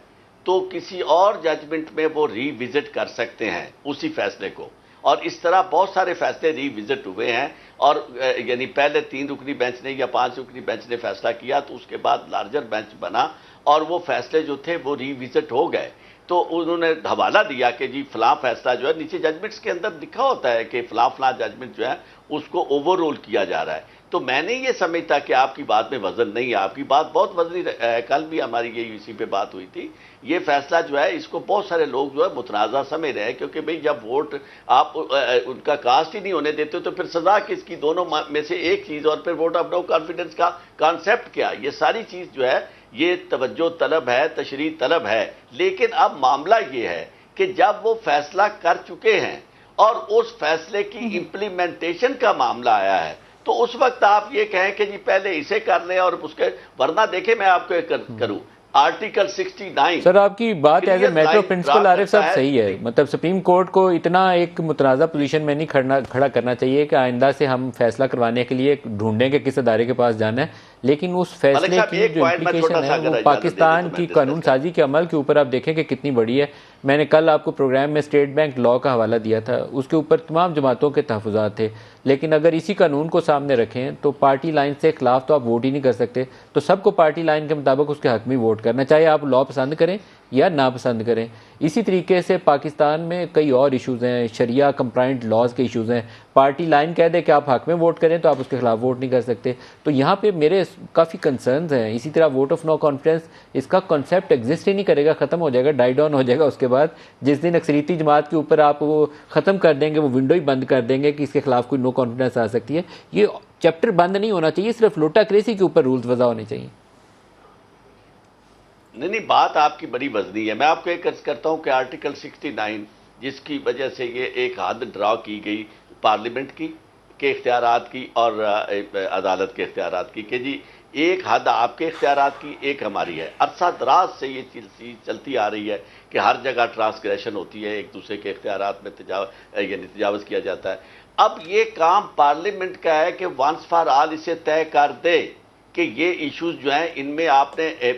تو کسی اور ججمنٹ میں وہ ری وزٹ کر سکتے ہیں اسی فیصلے کو. اور اس طرح بہت سارے فیصلے ری وزٹ ہوئے ہیں. اور یعنی پہلے 3 رکنی بینچ نے یا 5 رکنی بینچ نے فیصلہ کیا تو اس کے بعد لارجر بینچ بنا اور وہ فیصلے جو تھے وہ ری وزٹ ہو گئے. تو انہوں نے حوالہ دیا کہ جی فلاں فیصلہ جو ہے نیچے ججمنٹس کے اندر لکھا ہوتا ہے کہ فلاں ججمنٹ جو ہے اس کو اوور رول کیا جا رہا ہے. تو میں نے یہ سمجھتا کہ آپ کی بات میں وزن نہیں ہے, آپ کی بات بہت وزنی ہے. کل بھی ہماری یہ اسی پہ بات ہوئی تھی. یہ فیصلہ جو ہے اس کو بہت سارے لوگ جو ہے متنازع سمجھ رہے ہیں کیونکہ بھئی جب ووٹ آپ ان کا کاسٹ ہی نہیں ہونے دیتے تو پھر سزا کس کی, دونوں میں سے ایک چیز. اور پھر ووٹ آف نو کانفیڈنس کا کانسیپٹ کیا, یہ ساری چیز جو ہے یہ توجہ طلب ہے, تشریح طلب ہے. لیکن اب معاملہ یہ ہے کہ جب وہ فیصلہ کر چکے ہیں اور اس فیصلے کی امپلیمنٹیشن کا معاملہ آیا ہے تو اس وقت آپ یہ کہیں کہ جی پہلے اسے کر لیں اور اس کے ورنہ دیکھیں میں آپ کو کروں آرٹیکل 69. سر آپ کی بات ایز اے میٹر پرنسپل عارف صاحب صحیح ہے. مطلب سپریم کورٹ کو اتنا ایک متنازع پوزیشن میں نہیں کھڑا کرنا چاہیے کہ آئندہ سے ہم فیصلہ کروانے کے لیے ڈھونڈیں کہ کس ادارے کے پاس جانا ہے. لیکن اس فیصلے کی جو امپلیکیشن ہے وہ پاکستان کی قانون سازی کے عمل کے اوپر آپ دیکھیں کہ کتنی بڑی ہے. میں نے کل آپ کو پروگرام میں اسٹیٹ بینک لاء کا حوالہ دیا تھا, اس کے اوپر تمام جماعتوں کے تحفظات تھے. لیکن اگر اسی قانون کو سامنے رکھیں تو پارٹی لائن سے خلاف تو آپ ووٹ ہی نہیں کر سکتے. تو سب کو پارٹی لائن کے مطابق اس کے حق میں ووٹ کرنا, چاہے آپ لاء پسند کریں یا ناپسند کریں. اسی طریقے سے پاکستان میں کئی اور ایشوز ہیں, شریعہ کمپلائنٹ لاز کے ایشوز ہیں. پارٹی لائن کہہ دے کہ آپ حق میں ووٹ کریں تو آپ اس کے خلاف ووٹ نہیں کر سکتے. تو یہاں پہ میرے کافی کنسرنز ہیں. اسی طرح ووٹ آف نو کانفیڈنس, اس کا کنسیپٹ ایگزسٹ ہی نہیں کرے گا, ختم ہو جائے گا, ڈائی ڈاؤن ہو جائے گا. اس کے بعد جس دن اکثریتی جماعت کے اوپر آپ وہ ختم کر دیں گے, وہ ونڈو ہی بند کر دیں گے کہ اس کے خلاف کوئی نو کانفیڈنس آ سکتی ہے. یہ چیپٹر بند نہیں ہونا چاہیے, صرف لوٹا کریسی کے اوپر رولز وضع ہونے چاہیے. نہیں, بات آپ کی بڑی وزنی ہے. میں آپ کو ایک عرض کرتا ہوں کہ آرٹیکل 69 جس کی وجہ سے یہ ایک حد ڈرا کی گئی پارلیمنٹ کی کے اختیارات کی اور عدالت کے اختیارات کی کہ جی ایک حد آپ کے اختیارات کی, ایک ہماری ہے. عرصہ دراز سے یہ چیز چلتی آ رہی ہے کہ ہر جگہ ٹرانسگریشن ہوتی ہے, ایک دوسرے کے اختیارات میں تجاوز کیا جاتا ہے. اب یہ کام پارلیمنٹ کا ہے کہ ونس فار آل اسے طے کر دے کہ یہ ایشوز جو ہیں ان میں آپ نے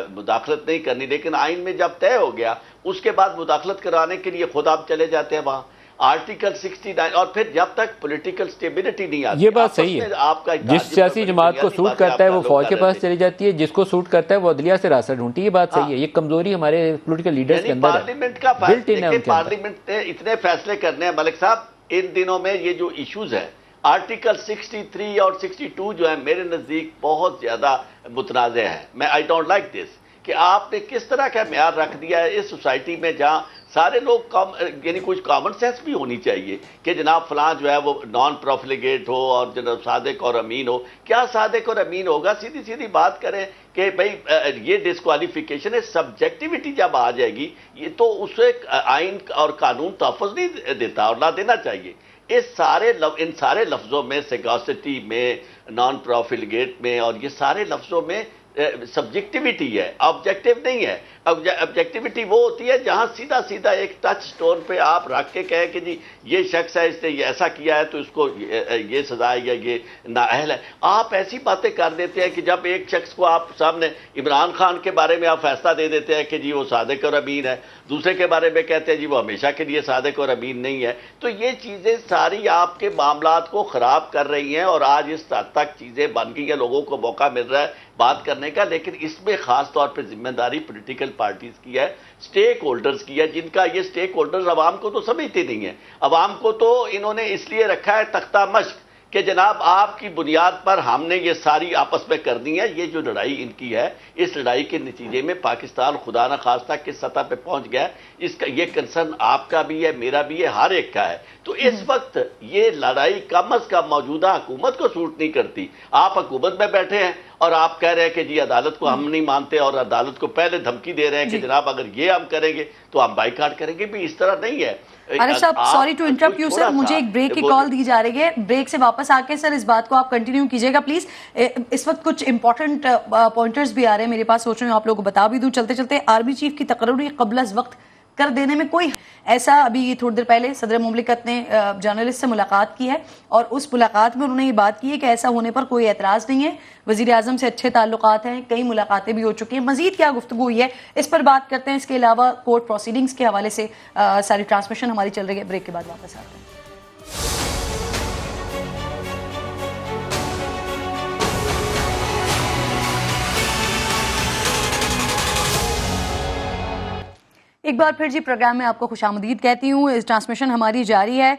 مداخلت نہیں کرنی، لیکن آئین میں جب طے ہو گیا اس کے بعد مداخلت کرانے کے لیے خود آپ چلے جاتے ہیں وہاں آرٹیکل 69، اور پھر جب تک پولیٹیکل سٹیبلٹی نہیں آتی، یہ بات صحیح ہے، آپ کا جس سیاسی جماعت کو سوٹ کرتا ہے وہ فوج کے پاس چلی جاتی ہے، جس کو سوٹ کرتا ہے وہ عدلیہ سے راستہ ڈھونڈتی ہے. یہ بات صحیح ہے، یہ کمزوری ہمارے پولیٹیکل لیڈرز کے اندر ہے. پارلیمنٹ کا پارلیمنٹ نے اتنے فیصلے کرنے ہیں ملک صاحب ان دنوں میں. یہ جو ایشوز ہیں آرٹیکل 63 اور 62 جو ہے میرے نزدیک بہت زیادہ متنازع ہیں. میں آئی ڈونٹ لائک دس کہ آپ نے کس طرح کا معیار رکھ دیا ہے اس سوسائٹی میں جہاں سارے لوگ یعنی کچھ کامن سینس بھی ہونی چاہیے کہ جناب فلاں جو ہے وہ نان پروفلیگیٹ ہو اور جناب صادق اور امین ہو. کیا صادق اور امین ہوگا؟ سیدھی سیدھی بات کریں کہ بھئی یہ ڈسکوالیفیکیشن ہے. سبجیکٹیوٹی جب آ جائے گی یہ تو اسے آئین اور قانون تحفظ نہیں دیتا اور نہ دینا چاہیے. ان سارے لفظوں میں سیگاسٹی میں نان پروفلیگیٹ میں اور یہ سارے لفظوں میں سبجیکٹیوٹی ہے، آبجیکٹیو نہیں ہے. آبجیکٹیوٹی وہ ہوتی ہے جہاں سیدھا سیدھا ایک ٹچ سٹون پہ آپ رکھ کے کہیں کہ جی یہ شخص ہے، اس نے یہ ایسا کیا ہے تو اس کو یہ سزا ہے یا یہ نااہل ہے. آپ ایسی باتیں کر دیتے ہیں کہ جب ایک شخص کو آپ سامنے عمران خان کے بارے میں آپ فیصلہ دے دیتے ہیں کہ جی وہ صادق اور امین ہے، دوسرے کے بارے میں کہتے ہیں جی وہ ہمیشہ کے لیے صادق اور امین نہیں ہے. تو یہ چیزیں ساری آپ کے معاملات کو خراب کر رہی ہیں اور آج اس حد تک چیزیں بن گئی ہیں، لوگوں کو موقع مل رہا ہے بات کرنے کا. لیکن اس میں خاص طور پہ ذمہ داری پولیٹیکل پارٹیز کی ہے، سٹیک ہولڈرز کی ہے، جن کا یہ سٹیک ہولڈرز عوام کو تو سمجھتے نہیں ہیں. عوام کو تو انہوں نے اس لیے رکھا ہے تختہ مشق کہ جناب آپ کی بنیاد پر ہم نے یہ ساری آپس میں کرنی ہے. یہ جو لڑائی ان کی ہے اس لڑائی کے نتیجے میں پاکستان خدا نہ خواستہ کس سطح پہ پہنچ گیا ہے، اس کا یہ کنسرن آپ کا بھی ہے، میرا بھی ہے، ہر ایک کا ہے. تو اس وقت یہ لڑائی کم از کم موجودہ حکومت کو سوٹ نہیں کرتی. آپ حکومت میں بیٹھے ہیں اور آپ کہہ رہے ہیں کہ جی عدالت کو ہم نہیں مانتے اور عدالت کو پہلے دھمکی دے رہے ہیں کہ جناب اگر یہ ہم کریں گے تو ہم بائیکاٹ کریں گے. بھی اس طرح نہیں ہے. عارف صاحب sorry to interrupt you sir, مجھے ایک بریک کی کال دی جا رہی ہے. بریک سے واپس آ کے سر اس بات کو آپ کنٹینیو کیجیے گا پلیز. اس وقت کچھ امپورٹنٹ پوائنٹرز بھی آ رہے ہیں میرے پاس، سوچ رہے ہیں آپ لوگوں کو بتا بھی دوں. چلتے چلتے آرمی چیف کی تقرری قبل از وقت کر دینے میں کوئی ایسا، ابھی تھوڑی دیر پہلے صدر مملکت نے جرنلسٹ سے ملاقات کی ہے اور اس ملاقات میں انہوں نے یہ بات کی ہے کہ ایسا ہونے پر کوئی اعتراض نہیں ہے. وزیر اعظم سے اچھے تعلقات ہیں، کئی ملاقاتیں بھی ہو چکی ہیں. مزید کیا گفتگو ہوئی ہے اس پر بات کرتے ہیں. اس کے علاوہ کورٹ پروسیڈنگز کے حوالے سے ساری ٹرانسمیشن ہماری چل رہی ہے. بریک کے بعد واپس آتے ہیں. ایک بار پھر جی پروگرام میں آپ کو خوش آمدید کہتی ہوں. اس ٹرانسمیشن ہماری جاری ہے.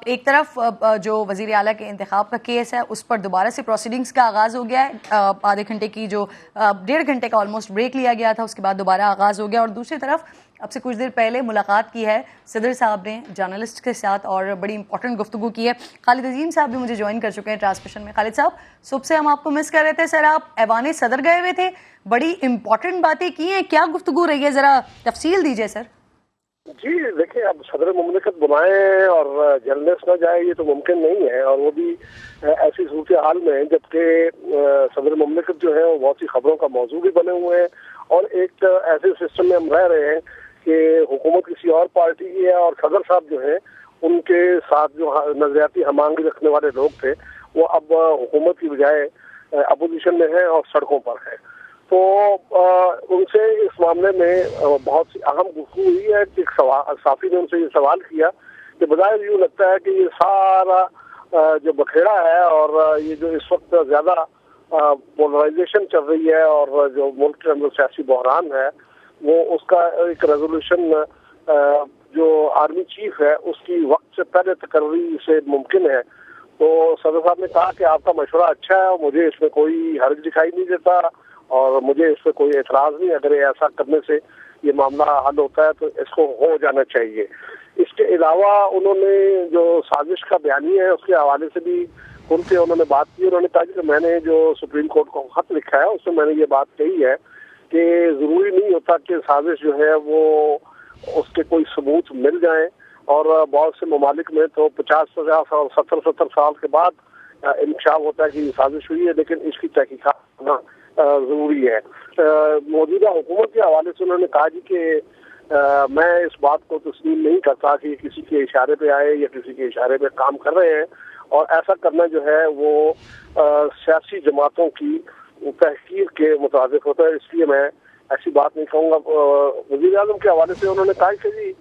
ایک طرف جو وزیر اعلیٰ کے انتخاب کا کیس ہے اس پر دوبارہ سے پروسیڈنگز کا آغاز ہو گیا ہے. آدھے گھنٹے کی جو 1.5 گھنٹے کا آلموسٹ بریک لیا گیا تھا، اس کے بعد دوبارہ آغاز ہو گیا. اور دوسری طرف اب سے کچھ دیر پہلے ملاقات کی ہے صدر صاحب نے جرنلسٹ کے ساتھ اور بڑی امپورٹنٹ گفتگو کی ہے. خالد عظیم صاحب بھی مجھے جوائن کر چکے ہیں ٹرانسمیشن میں. خالد صاحب صبح سے ہم آپ کو مس کر رہے تھے. سر آپ ایوان صدر گئے ہوئے تھے، بڑی امپورٹنٹ باتیں کی ہیں، کیا گفتگو رہی ہے، ذرا تفصیل دیجیے سر. جی دیکھیں، اب صدر مملکت بلائیں اور جرنلسٹ نہ جائے یہ تو ممکن نہیں ہے، اور وہ بھی ایسی صورتحال میں جبکہ صدر مملکت جو ہے وہ بہت سی خبروں کا موضوع بھی بنے ہوئے ہیں اور ایک ایسے سسٹم میں ہم رہ رہے ہیں کہ حکومت کسی اور پارٹی کی ہے اور صدر صاحب جو ہیں ان کے ساتھ جو نظریاتی ہم آہنگی رکھنے والے لوگ تھے وہ اب حکومت کی بجائے اپوزیشن میں ہیں اور سڑکوں پر ہیں. تو ان سے اس معاملے میں بہت سی اہم گفتگو ہوئی ہے. ایک صحافی نے ان سے یہ سوال کیا کہ بظاہر یوں لگتا ہے کہ یہ سارا جو بکھیڑا ہے اور یہ جو اس وقت زیادہ پولرائزیشن چل رہی ہے اور جو ملک کے اندر سیاسی بحران ہے وہ اس کا ایک ریزولوشن جو آرمی چیف ہے اس کی وقت سے پہلے تقرری سے ممکن ہے. تو صدر صاحب نے کہا کہ آپ کا مشورہ اچھا ہے اور مجھے اس میں کوئی حرج دکھائی نہیں دیتا اور مجھے اس پہ کوئی اعتراض نہیں. اگر ایسا کرنے سے یہ معاملہ حل ہوتا ہے تو اس کو ہو جانا چاہیے. اس کے علاوہ انہوں نے جو سازش کا بیانیہ ہے اس کے حوالے سے بھی کھل کے انہوں نے بات کی. انہوں نے کہا کہ میں نے جو سپریم کورٹ کو خط لکھا ہے اس میں میں نے یہ بات کہی ہے کہ ضروری نہیں ہوتا کہ سازش جو ہے وہ اس کے کوئی ثبوت مل جائیں، اور بہت سے ممالک میں تو 50 اور 70 سال کے بعد انکشاف ہوتا ہے کہ یہ سازش ہوئی ہے، لیکن اس کی تحقیقات کرنا ضروری ہے. موجودہ حکومت کے حوالے سے انہوں نے کہا جی کہ میں اس بات کو تسلیم نہیں کرتا کہ کسی کے اشارے پہ آئے یا کسی کے اشارے پہ کام کر رہے ہیں، اور ایسا کرنا جو ہے وہ سیاسی جماعتوں کی تحقیر کے مطابق ہوتا ہے. اس لیے میں ایسی بات نہیں کہوں گا. وزیر اعظم کے حوالے سے انہوں نے کہا کہ جی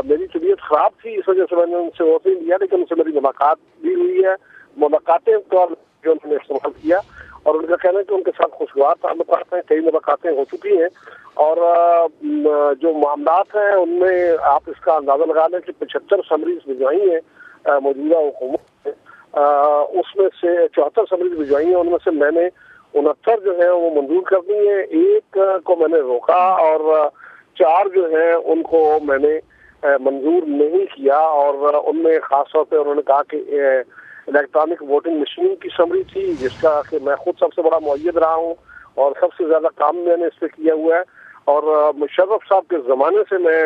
میری طبیعت خراب تھی, اس وجہ سے میں نے ان سے ووٹ نہیں لیا, لیکن ان سے میری ملاقات بھی ہوئی ہے. ملاقاتیں جو انہوں نے استعمال کیا, اور ان کا کہنا ہے کہ ان کے ساتھ خوشگوار تعلقات ہیں, کئی ملاقاتیں ہو چکی ہیں, اور جو معاملات ہیں ان میں آپ اس کا اندازہ لگا لیں کہ 75 سمریز بھجوائی ہیں موجودہ حکومت نے, اس میں سے 74 سمریز بھجوائی ہیں, ان میں سے میں نے 69 جو ہے وہ منظور کر دی ہیں, ایک کو میں نے روکا اور 4 جو ہیں ان کو میں نے منظور نہیں کیا. اور ان میں خاص طور پہ انہوں نے کہا کہ الیکٹرانک ووٹنگ مشین کی سمری تھی, جس کا کہ میں خود سب سے بڑا مؤید رہا ہوں اور سب سے زیادہ کام میں نے اس پہ کیا ہوا ہے, اور مشرف صاحب کے زمانے سے میں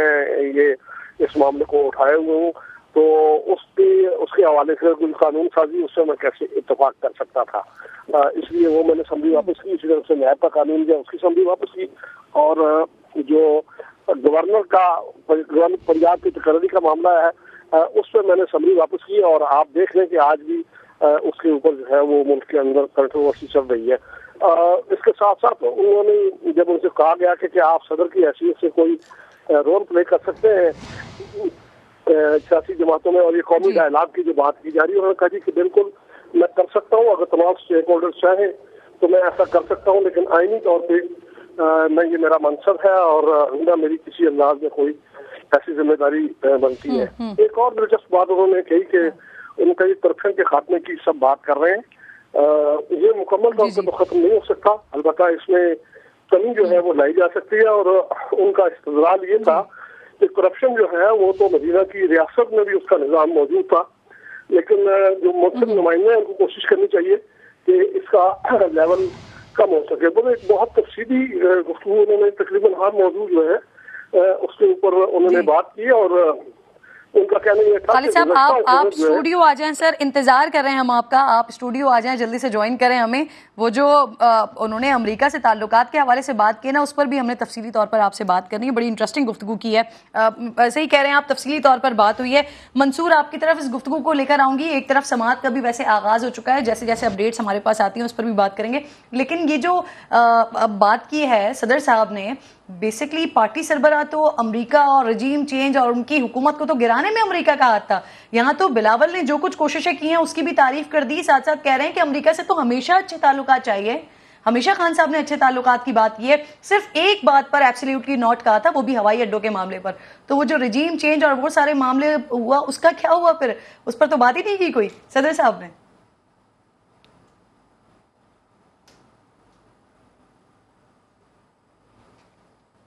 یہ اس معاملے کو اٹھائے ہوئے ہوں. تو اس کے حوالے سے کوئی قانون سازی اس سے میں کیسے اتفاق کر سکتا تھا, اس لیے وہ میں نے سمری واپس کی. اسی طرح سے نیب کا قانون جو اس کی سمری واپس کی, اور جو گورنر کا پنجاب کی تقرری کا معاملہ ہے اس پہ میں نے سمری واپس کی. اور آپ دیکھ لیں کہ آج بھی اس کے اوپر جو ہے وہ ملک کے اندر کنٹروورسی چل رہی ہے. اس کے ساتھ ساتھ انہوں نے جب ان سے کہا گیا کہ کیا آپ صدر کی حیثیت سے کوئی رول پلے کر سکتے ہیں سیاسی جماعتوں میں, اور یہ قومی ڈائلاگ کی جو بات کی جا رہی ہے, انہوں نے کہا جی کہ بالکل میں کر سکتا ہوں, اگر تمام اسٹیک ہولڈر چاہیں تو میں ایسا کر سکتا ہوں, لیکن آئینی طور پہ نہ یہ میرا منصب ہے اور نہ میری کسی انداز میں کوئی ایسی ذمہ داری بنتی ہے. ایک اور دلچسپ بات انہوں نے کہی کہ ان کا یہ کرپشن کے خاتمے کی سب بات کر رہے ہیں. یہ مکمل طور پہ تو ختم نہیں ہو سکتا, البتہ اس میں کمی جو ہے وہ لائی جا سکتی ہے. اور ان کا استدلال یہ تھا کہ کرپشن جو ہے وہ تو مدینہ کی ریاست میں بھی اس کا نظام موجود تھا, لیکن جو مختلف نمائندے ہیں ان کو کوشش کرنی چاہیے کہ اس کا لیول کم ہو سکے. ایک بہت تفصیلی گفتگو انہوں نے تقریباً ہر موضوع جو ہے اس کے اوپر انہوں نے بات کی, اور ان کا کہنا یہ تھا خالد صاحب آپ اسٹوڈیو آ جائیں, سر انتظار کر رہے ہیں ہم آپ کا, آپ اسٹوڈیو آ جائیں, جلدی سے جوائن کریں ہمیں. وہ جو انہوں نے امریکہ سے تعلقات کے حوالے سے بات کی نا, اس پر بھی ہم نے تفصیلی طور پر آپ سے بات کرنی ہے. بڑی انٹرسٹنگ گفتگو کی ہے, ویسے ہی کہہ رہے ہیں آپ, تفصیلی طور پر بات ہوئی ہے. منصور آپ کی طرف اس گفتگو کو لے کر آؤں گی. ایک طرف سماعت کا بھی ویسے آغاز ہو چکا ہے, جیسے جیسے اپڈیٹس ہمارے پاس آتی ہیں اس پر بھی بات کریں گے, لیکن یہ جو بات کی ہے صدر صاحب نے, بیسکلی پارٹی سربراہ تو امریکہ اور رجیم چینج اور ان کی حکومت کو تو گرانے میں امریکہ کا ہاتھ تھا. یہاں تو بلاول نے جو کچھ کوششیں کی ہیں اس کی بھی تعریف کر دی, ساتھ ساتھ کہہ رہے ہیں کہ امریکہ سے تو ہمیشہ اچھے تعلقات چاہیے. ہمیشہ خان صاحب نے اچھے تعلقات کی بات کی ہے, صرف ایک بات پر ایبسلیوٹلی نوٹ کہا تھا, وہ بھی ہوائی اڈوں کے معاملے پر. تو وہ جو رجیم چینج اور وہ سارے معاملے ہوا, اس کا کیا ہوا پھر؟ اس پر تو بات ہی نہیں کی کوئی صدر صاحب نے.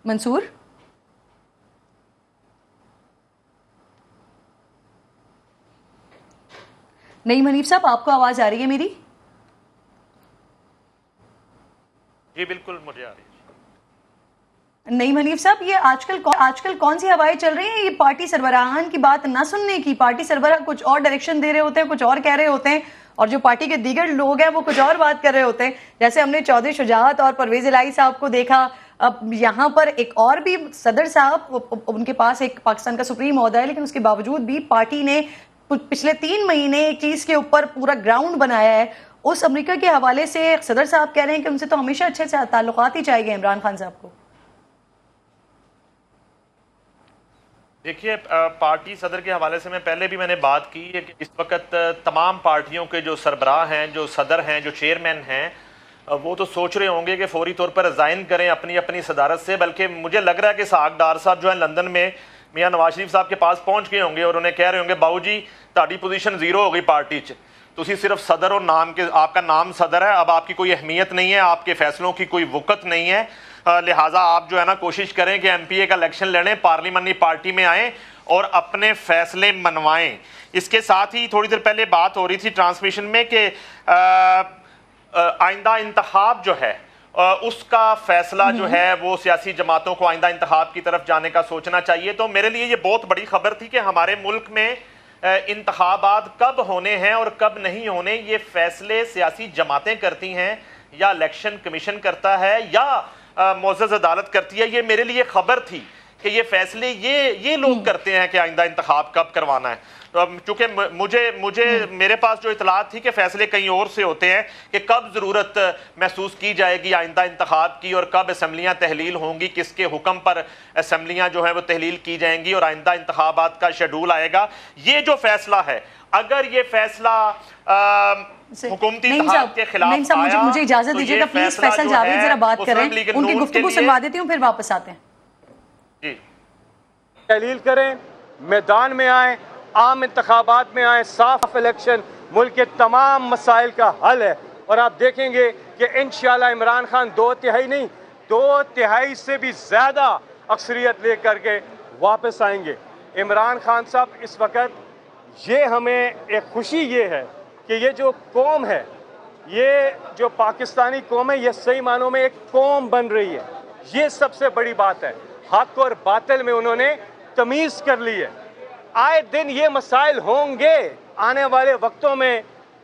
منصور نعیم حنیف صاحب, آپ کو آواز آ رہی ہے میری؟ جی بالکل مجھے آ رہی ہے. نعیم حنیف صاحب, یہ آج کل کون سی ہوائیں چل رہی ہیں یہ پارٹی سربراہان کی بات نہ سننے کی؟ پارٹی سربراہ کچھ اور ڈائریکشن دے رہے ہوتے ہیں, کچھ اور کہہ رہے ہوتے ہیں, اور جو پارٹی کے دیگر لوگ ہیں وہ کچھ اور بات کر رہے ہوتے ہیں. جیسے ہم نے چودھری شجاعت اور پرویز الہی صاحب کو دیکھا, اب یہاں پر ایک اور بھی صدر صاحب, ان کے پاس ایک پاکستان کا سپریم عہدہ ہے, لیکن اس کے باوجود بھی پارٹی نے پچھلے 3 مہینے ایک چیز کے اوپر پورا گراؤنڈ بنایا ہے. اس امریکہ کے حوالے سے صدر صاحب کہہ رہے ہیں کہ ان سے تو ہمیشہ اچھے تعلقات ہی چاہیے عمران خان صاحب کو. دیکھیے, پارٹی صدر کے حوالے سے پہلے بھی میں نے بات کی ہے کہ اس وقت تمام پارٹیوں کے جو سربراہ ہیں, جو صدر ہیں, جو چیئرمین ہیں, وہ تو سوچ رہے ہوں گے کہ فوری طور پر ریزائن کریں اپنی صدارت سے. بلکہ مجھے لگ رہا ہے کہ اسحاق ڈار صاحب جو ہیں لندن میں میاں نواز شریف صاحب کے پاس پہنچ گئے ہوں گے, اور انہیں کہہ رہے ہوں گے باؤ جی تہاڈی پوزیشن 0 ہو گئی پارٹی چ, تسی صرف صدر اور نام کے, آپ کا نام صدر ہے, اب آپ کی کوئی اہمیت نہیں ہے, آپ کے فیصلوں کی کوئی وقت نہیں ہے, لہٰذا آپ جو ہے نا کوشش کریں کہ ایم پی اے کا الیکشن لڑیں, پارلیمنٹری پارٹی میں آئیں اور اپنے فیصلے منوائیں. اس کے ساتھ ہی تھوڑی دیر پہلے بات ہو رہی تھی ٹرانسمیشن میں کہ آئندہ انتخاب جو ہے اس کا فیصلہ جو ہے وہ سیاسی جماعتوں کو آئندہ انتخاب کی طرف جانے کا سوچنا چاہیے. تو میرے لیے یہ بہت بڑی خبر تھی کہ ہمارے ملک میں انتخابات کب ہونے ہیں اور کب نہیں ہونے, یہ فیصلے سیاسی جماعتیں کرتی ہیں یا الیکشن کمیشن کرتا ہے یا معزز عدالت کرتی ہے. یہ میرے لیے خبر تھی کہ یہ فیصلے یہ لوگ کرتے ہیں کہ آئندہ انتخاب کب کروانا ہے. چونکہ مجھے میرے پاس جو اطلاعات تھی کہ فیصلے کہیں اور سے ہوتے ہیں کہ کب ضرورت محسوس کی جائے گی آئندہ انتخاب کی اور کب اسمبلیاں تحلیل ہوں گی, کس کے حکم پر اسمبلیاں جو ہیں وہ تحلیل کی جائیں گی اور آئندہ انتخابات کا شیڈول آئے گا. یہ جو فیصلہ ہے, اگر یہ فیصلہ حکومتی اتحاد کے خلاف آیا, مجھے اجازت دیجیے گا پلیز. فیصل جاوید ذرا بات کریں, ان کی گفتگو سنوا دیتی ہوں پھر واپس آتے ہیں. جی تحلیل کریں, میدان میں آئیں, عام انتخابات میں آئیں, صاف الیکشن ملک کے تمام مسائل کا حل ہے. اور آپ دیکھیں گے کہ انشاءاللہ عمران خان 2/3 نہیں 2/3 سے بھی زیادہ اکثریت لے کر کے واپس آئیں گے. عمران خان صاحب اس وقت یہ ہمیں ایک خوشی یہ ہے کہ یہ جو قوم ہے, یہ جو پاکستانی قوم ہے, یہ صحیح معنوں میں ایک قوم بن رہی ہے. یہ سب سے بڑی بات ہے. حق اور باطل میں انہوں نے تمیز کر لی ہے. آئے دن یہ مسائل ہوں گے آنے والے وقتوں میں.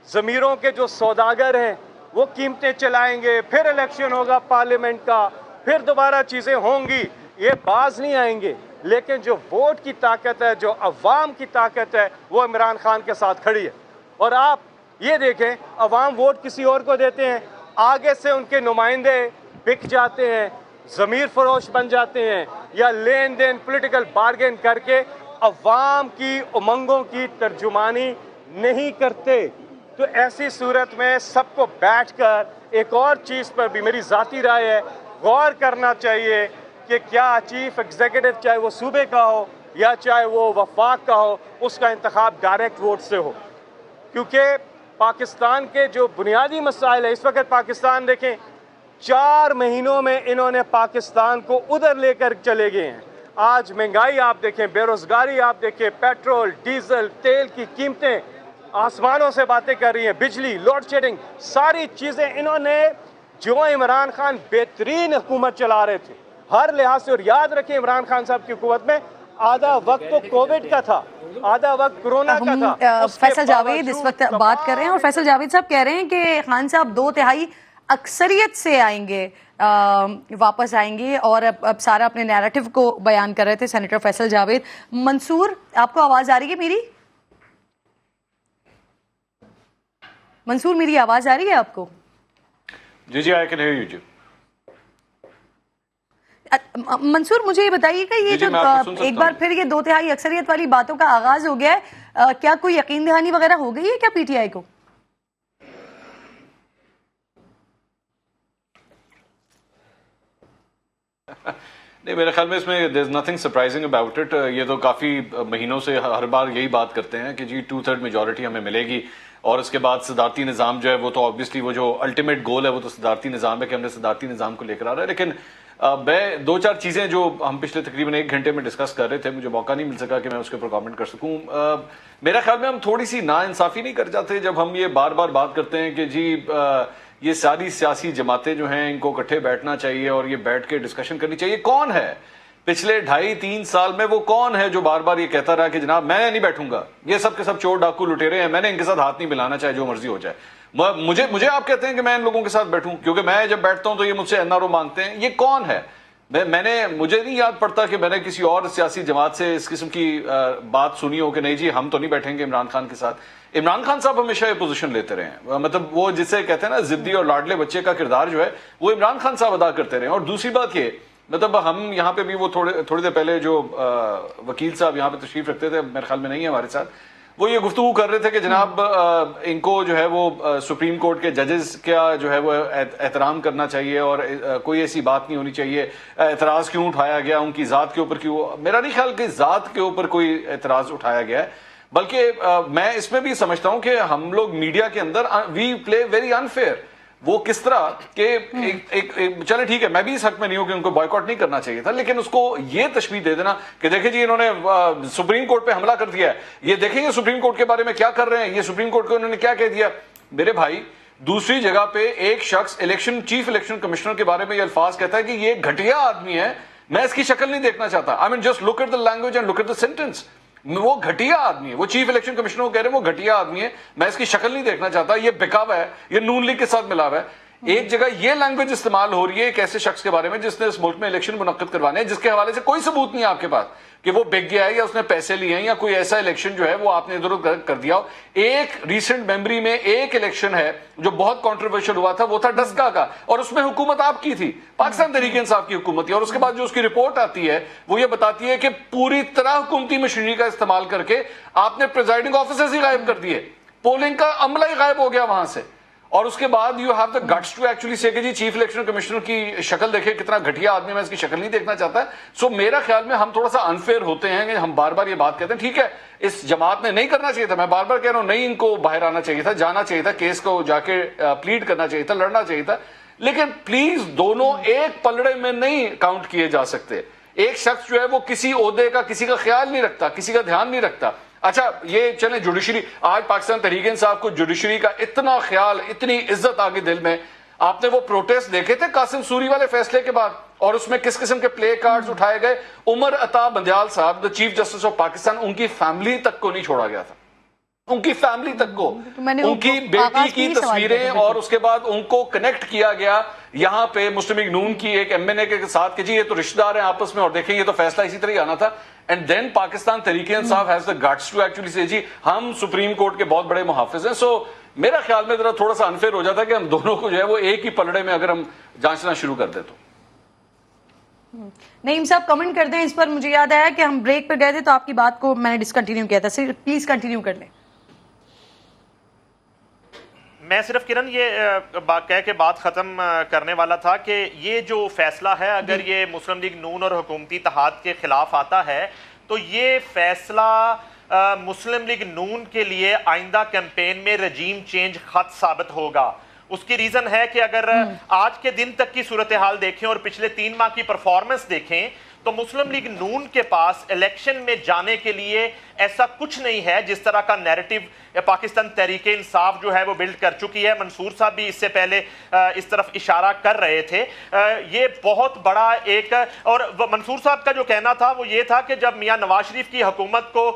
ضمیروں کے جو سوداگر ہیں وہ قیمتیں چلائیں گے, پھر الیکشن ہوگا پارلیمنٹ کا, پھر دوبارہ چیزیں ہوں گی, یہ باز نہیں آئیں گے. لیکن جو ووٹ کی طاقت ہے, جو عوام کی طاقت ہے, وہ عمران خان کے ساتھ کھڑی ہے. اور آپ یہ دیکھیں, عوام ووٹ کسی اور کو دیتے ہیں, آگے سے ان کے نمائندے بک جاتے ہیں, ضمیر فروش بن جاتے ہیں, یا لین دین پولیٹیکل بارگین کر کے عوام کی امنگوں کی ترجمانی نہیں کرتے. تو ایسی صورت میں سب کو بیٹھ کر ایک اور چیز پر بھی میری ذاتی رائے ہے, غور کرنا چاہیے کہ کیا چیف ایگزیکٹو, چاہے وہ صوبے کا ہو یا چاہے وہ وفاق کا ہو, اس کا انتخاب ڈائریکٹ ووٹ سے ہو. کیونکہ پاکستان کے جو بنیادی مسائل ہیں اس وقت, پاکستان دیکھیں 4 مہینوں میں انہوں نے پاکستان کو ادھر لے کر چلے گئے ہیں. آج مہنگائی آپ دیکھیں, بے روزگاری آپ دیکھیں, پیٹرول, ڈیزل, تیل کی قیمتیں آسمانوں سے باتیں کر رہی ہیں, بجلی, لوڈ شیڈنگ, ساری چیزیں انہوں نے, جو عمران خان بہترین حکومت چلا رہے تھے ہر لحاظ سے. اور یاد رکھیں عمران خان صاحب کی حکومت میں آدھا وقت تو کووڈ کا تھا, آدھا وقت کرونا کا تھا. فیصل جاوید اس وقت بات کر رہے ہیں, اور فیصل جاوید صاحب کہہ رہے ہیں کہ خان صاحب 2/3 اکثریت سے آئیں گے, واپس آئیں گے, اور اب سارا اپنے نیریٹو کو بیان کر رہے تھے سینیٹر فیصل جاوید. منصور, آپ کو آواز آ رہی ہے میری؟ منصور, میری آواز آ رہی ہے آپ کو؟ جی آئی کین ہیئر یو. جی منصور, مجھے یہ بتائیے کہ یہ جو ایک بار پھر یہ 2/3 اکثریت والی باتوں کا آغاز ہو گیا ہے, کیا کوئی یقین دہانی وغیرہ ہو گئی ہے کیا پی ٹی آئی کو؟ نہیں, میرے خیال میں اس میں there's nothing surprising about it. یہ تو کافی مہینوں سے ہر بار یہی بات کرتے ہیں کہ جی 2/3 میجورٹی ہمیں ملے گی, اور اس کے بعد صدارتی نظام جو ہے وہ تو obviously وہ جو الٹیمیٹ گول ہے وہ تو صدارتی نظام ہے کہ ہم نے صدارتی نظام کو لے کر آ رہا ہے. لیکن میں 2-4 چیزیں جو ہم پچھلے تقریباً 1 گھنٹے میں ڈسکس کر رہے تھے, مجھے موقع نہیں مل سکا کہ میں اس کے اوپر کامنٹ کر سکوں. میرا خیال میں ہم تھوڑی سی ناانصافی نہیں کر جاتے جب ہم یہ بار بار بات کرتے ہیں کہ جی یہ ساری سیاسی جماعتیں جو ہیں ان کو اکٹھے بیٹھنا چاہیے اور یہ بیٹھ کے ڈسکشن کرنی چاہیے. کون ہے پچھلے 2.5-3 سال میں وہ کون ہے جو بار بار یہ کہتا رہا کہ جناب میں نہیں بیٹھوں گا, یہ سب کے سب چور ڈاکو لٹیرے ہیں, میں نے ان کے ساتھ ہاتھ نہیں ملانا, چاہے جو مرضی ہو جائے. مجھے آپ کہتے ہیں کہ میں ان لوگوں کے ساتھ بیٹھوں, کیونکہ میں جب بیٹھتا ہوں تو یہ مجھ سے NRO مانگتے ہیں. یہ کون ہے؟ مجھے نہیں یاد پڑتا کہ میں نے کسی اور سیاسی جماعت سے اس قسم کی بات سنی ہو کہ نہیں جی ہم تو نہیں بیٹھیں گے عمران خان کے ساتھ. عمران خان صاحب ہمیشہ یہ پوزیشن لیتے رہے ہیں, مطلب وہ جسے کہتے ہیں نا ضدی اور لاڈلے بچے کا کردار جو ہے وہ عمران خان صاحب ادا کرتے رہے ہیں. اور دوسری بات یہ, مطلب ہم یہاں پہ بھی وہ تھوڑی دیر پہلے جو وکیل صاحب یہاں پہ تشریف رکھتے تھے, میرے خیال میں نہیں ہے ہمارے ساتھ, وہ یہ گفتگو کر رہے تھے کہ جناب ان کو جو ہے وہ سپریم کورٹ کے ججز کا جو ہے وہ احترام کرنا چاہیے اور کوئی ایسی بات نہیں ہونی چاہیے. اعتراض کیوں اٹھایا گیا, ان کی ذات کے اوپر کیوں؟ میرا نہیں خیال کہ ذات کے اوپر کوئی اعتراض اٹھایا گیا ہے, بلکہ میں اس میں بھی سمجھتا ہوں کہ ہم لوگ میڈیا کے اندر وی پلے ویری انفیئر. وہ کس طرح کہ چلے ٹھیک ہے, میں بھی اس حق میں نہیں ہوں کہ ان کو بائیکاٹ نہیں کرنا چاہیے تھا, لیکن اس کو یہ تشبیہ دے دینا کہ دیکھیں جی انہوں نے سپریم کورٹ پہ حملہ کر دیا ہے, یہ دیکھیں گے سپریم کورٹ کے بارے میں کیا کر رہے ہیں, یہ سپریم کورٹ کو انہوں نے کیا کہہ دیا. میرے بھائی, دوسری جگہ پہ ایک شخص چیف الیکشن کمشنر کے بارے میں یہ الفاظ کہتا ہے کہ یہ گھٹیا آدمی ہے, میں اس کی شکل نہیں دیکھنا چاہتا. I mean just look at the language and look at the sentence. وہ گھٹیا آدمی ہے, وہ چیف الیکشن کمشنر کو کہہ رہے ہیں وہ گھٹیا آدمی ہے, میں اس کی شکل نہیں دیکھنا چاہتا, یہ بکا ہوا ہے, یہ نون لیگ کے ساتھ ملا ہوا ہے. ایک جگہ یہ لینگویج استعمال ہو رہی ہے ایک ایسے شخص کے بارے میں جس نے اس ملک میں الیکشن منعقد کروانے ہیں، جس کے حوالے سے کوئی ثبوت نہیں ہے آپ کے پاس کہ وہ بک گیا ہے یا اس نے پیسے لیے ہیں یا کوئی ایسا الیکشن جو ہے وہ آپ نے ادھر ادھر کر دیا ہو۔ ایک ریسنٹ میموری میں ایک الیکشن ہے جو بہت کنٹروورشل ہوا تھا، وہ تھا ڈسکا کا، اور اس میں حکومت آپ کی تھی، پاکستان تحریک انصاف کی حکومت تھی، اور اس کے بعد جو اس کی رپورٹ آتی ہے وہ یہ بتاتی ہے کہ پوری طرح حکومتی مشینری کا استعمال کر کے آپ نے پریزائڈنگ آفیسرز ہی غائب کر دیے، پولنگ کا عملہ ہی غائب ہو گیا وہاں سے، اور اس کے بعد you have the guts to actually say کہ جی چیف الیکشن کمشنر کی شکل دیکھیں کتنا گھٹیا آدمی، میں اس کی شکل نہیں دیکھنا چاہتا۔ سو میرا خیال میں ہم تھوڑا سا انفیئر ہوتے ہیں کہ ہم بار بار یہ بات کہتے ہیں، ٹھیک ہے اس جماعت نے نہیں کرنا چاہیے تھا، میں بار بار کہہ رہا ہوں نہیں، ان کو باہر آنا چاہیے تھا، جانا چاہیے تھا، کیس کو جا کے پلیڈ کرنا چاہیے تھا، لڑنا چاہیے تھا، لیکن پلیز دونوں ایک پلڑے میں نہیں کاؤنٹ کیے جا سکتے۔ ایک شخص جو ہے وہ کسی عہدے کا کسی کا خیال نہیں رکھتا، کسی کا دھیان نہیں رکھتا۔ اچھا یہ چلیں جوڈیشری، آج پاکستان تحریک انصاف کو جوڈیشری کا اتنا خیال، اتنی عزت آگے دل میں، آپ نے وہ پروٹیسٹ دیکھے تھے قاسم سوری والے فیصلے کے بعد، اور اس میں کس قسم کے پلے کارڈز اٹھائے گئے۔ عمر عطا بندیال صاحب دا چیف جسٹس آف پاکستان، ان کی فیملی تک کو نہیں چھوڑا گیا تھا، ان کی فیملی تک کو، ان کی بیٹی کی تصویریں، اور اس کے بعد ان کو کنیکٹ کیا گیا یہاں پہ مسلم لیگ نون کی ایک ایم این اے کے ساتھ کہ جی یہ تو رشتہ دار ہیں آپس میں، اور دیکھیں یہ تو فیصلہ اسی طرح ہی آنا تھا۔ And then Pakistan Tehreek Insaf has the guts to actually say جی ہم سپریم کورٹ کے بہت بڑے محافظ ہیں۔ سو میرا خیال میں ذرا تھوڑا سا انفیئر ہو جاتا ہے کہ ہم دونوں کو جو ہے وہ ایک ہی پلڑے میں اگر ہم جانچنا شروع کر دیں تو۔ نعیم صاحب کمنٹ کر دیں اس پر، مجھے یاد آیا کہ ہم بریک پہ گئے تھے تو آپ کی بات کو میں نے ڈسکنٹینیو کیا تھا، پلیز کنٹینیو کر لیں۔ میں صرف کرن یہ کہہ کے بات ختم کرنے والا تھا کہ یہ جو فیصلہ ہے اگر یہ مسلم لیگ نون اور حکومتی اتحاد کے خلاف آتا ہے تو یہ فیصلہ مسلم لیگ نون کے لیے آئندہ کیمپین میں رجیم چینج خط ثابت ہوگا۔ اس کی ریزن ہے کہ اگر آج کے دن تک کی صورتحال دیکھیں اور پچھلے 3 ماہ کی پرفارمنس دیکھیں تو مسلم لیگ نون کے پاس الیکشن میں جانے کے لیے ایسا کچھ نہیں ہے جس طرح کا نیریٹو پاکستان تحریک انصاف جو ہے وہ بلڈ کر چکی ہے۔ منصور صاحب بھی اس سے پہلے اس طرف اشارہ کر رہے تھے۔ یہ بہت بڑا ایک، اور منصور صاحب کا جو کہنا تھا وہ یہ تھا کہ جب میاں نواز شریف کی حکومت کو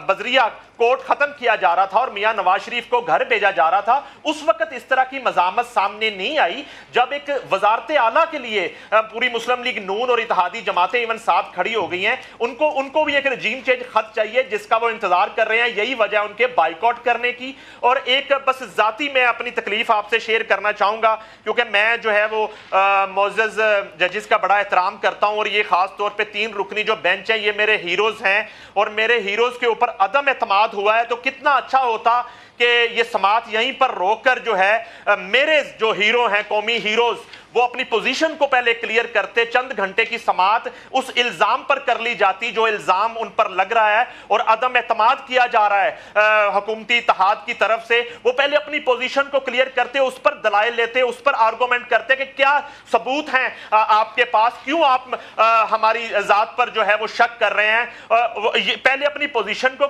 بذریعہ کورٹ ختم کیا جا رہا تھا اور میاں نواز شریف کو گھر بھیجا جا رہا تھا، اس وقت اس طرح کی مزاحمت سامنے نہیں آئی۔ جب ایک وزارت اعلیٰ کے لیے پوری مسلم لیگ نون اور اتحادی جماعتیں ایون ساتھ کھڑی ہو گئی ہیں، ان کو بھی ایک رجیم چینج خط چاہیے جس کا وہ انتظار کر رہے ہیں۔ یہی وجہ ان کے بائیکاٹ کرنے کی۔ اور ایک بس ذاتی میں اپنی تکلیف آپ سے شیئر کرنا چاہوں گا، کیونکہ میں جو ہے وہ معزز ججز کا بڑا احترام کرتا ہوں، اور یہ خاص طور پہ 3 رکنی جو بینچ ہیں یہ میرے ہیروز ہیں، اور میرے ہیروز کے اوپر عدم اعتماد ہوا ہے تو کتنا اچھا ہوتا کہ یہ سماعت یہیں پر روک کر جو ہے میرے جو ہیرو ہیں، قومی ہیروز، وہ اپنی پوزیشن کو پہلے کلیئر کرتے، چند گھنٹے کی سماعت اس الزام پر کر لی جاتی جو الزام ان پر لگ رہا ہے اور عدم اعتماد کیا جا رہا ہے حکومتی اتحاد کی طرف سے۔ وہ پہلے اپنی پوزیشن کو کلیئر کرتے، اس پر دلائل لیتے، اس پر آرگومنٹ کرتے کہ کیا ثبوت ہیں آپ کے پاس، کیوں آپ ہماری ذات پر جو ہے وہ شک کر رہے ہیں۔ پہلے اپنی پوزیشن کو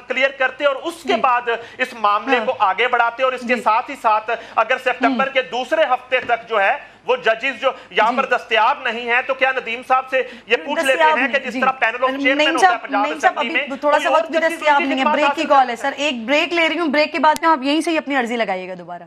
کلیئر کرتے اور اس کے بعد اس معاملے کو آگے بڑھاتے، اور اس کے ساتھ ہی ساتھ اگر سپٹمبر کے دوسرے ہفتے تک جو ہے وہ ججز جو یہاں پر دستیاب نہیں ہیں تو کیا ندیم صاحب سے یہ پوچھ لیتے ہیں کہ جس طرح پینل آف چیئرمین ہوتا ہے پنجاب اسمبلی میں، تھوڑا سا وقت بھی دستیاب نہیں ہے، بریک کی کال ہے سر، ایک بریک لے رہی ہوں، بریک کے بعد میں آپ یہیں سے ہی اپنی عرضی لگائیے گا دوبارہ۔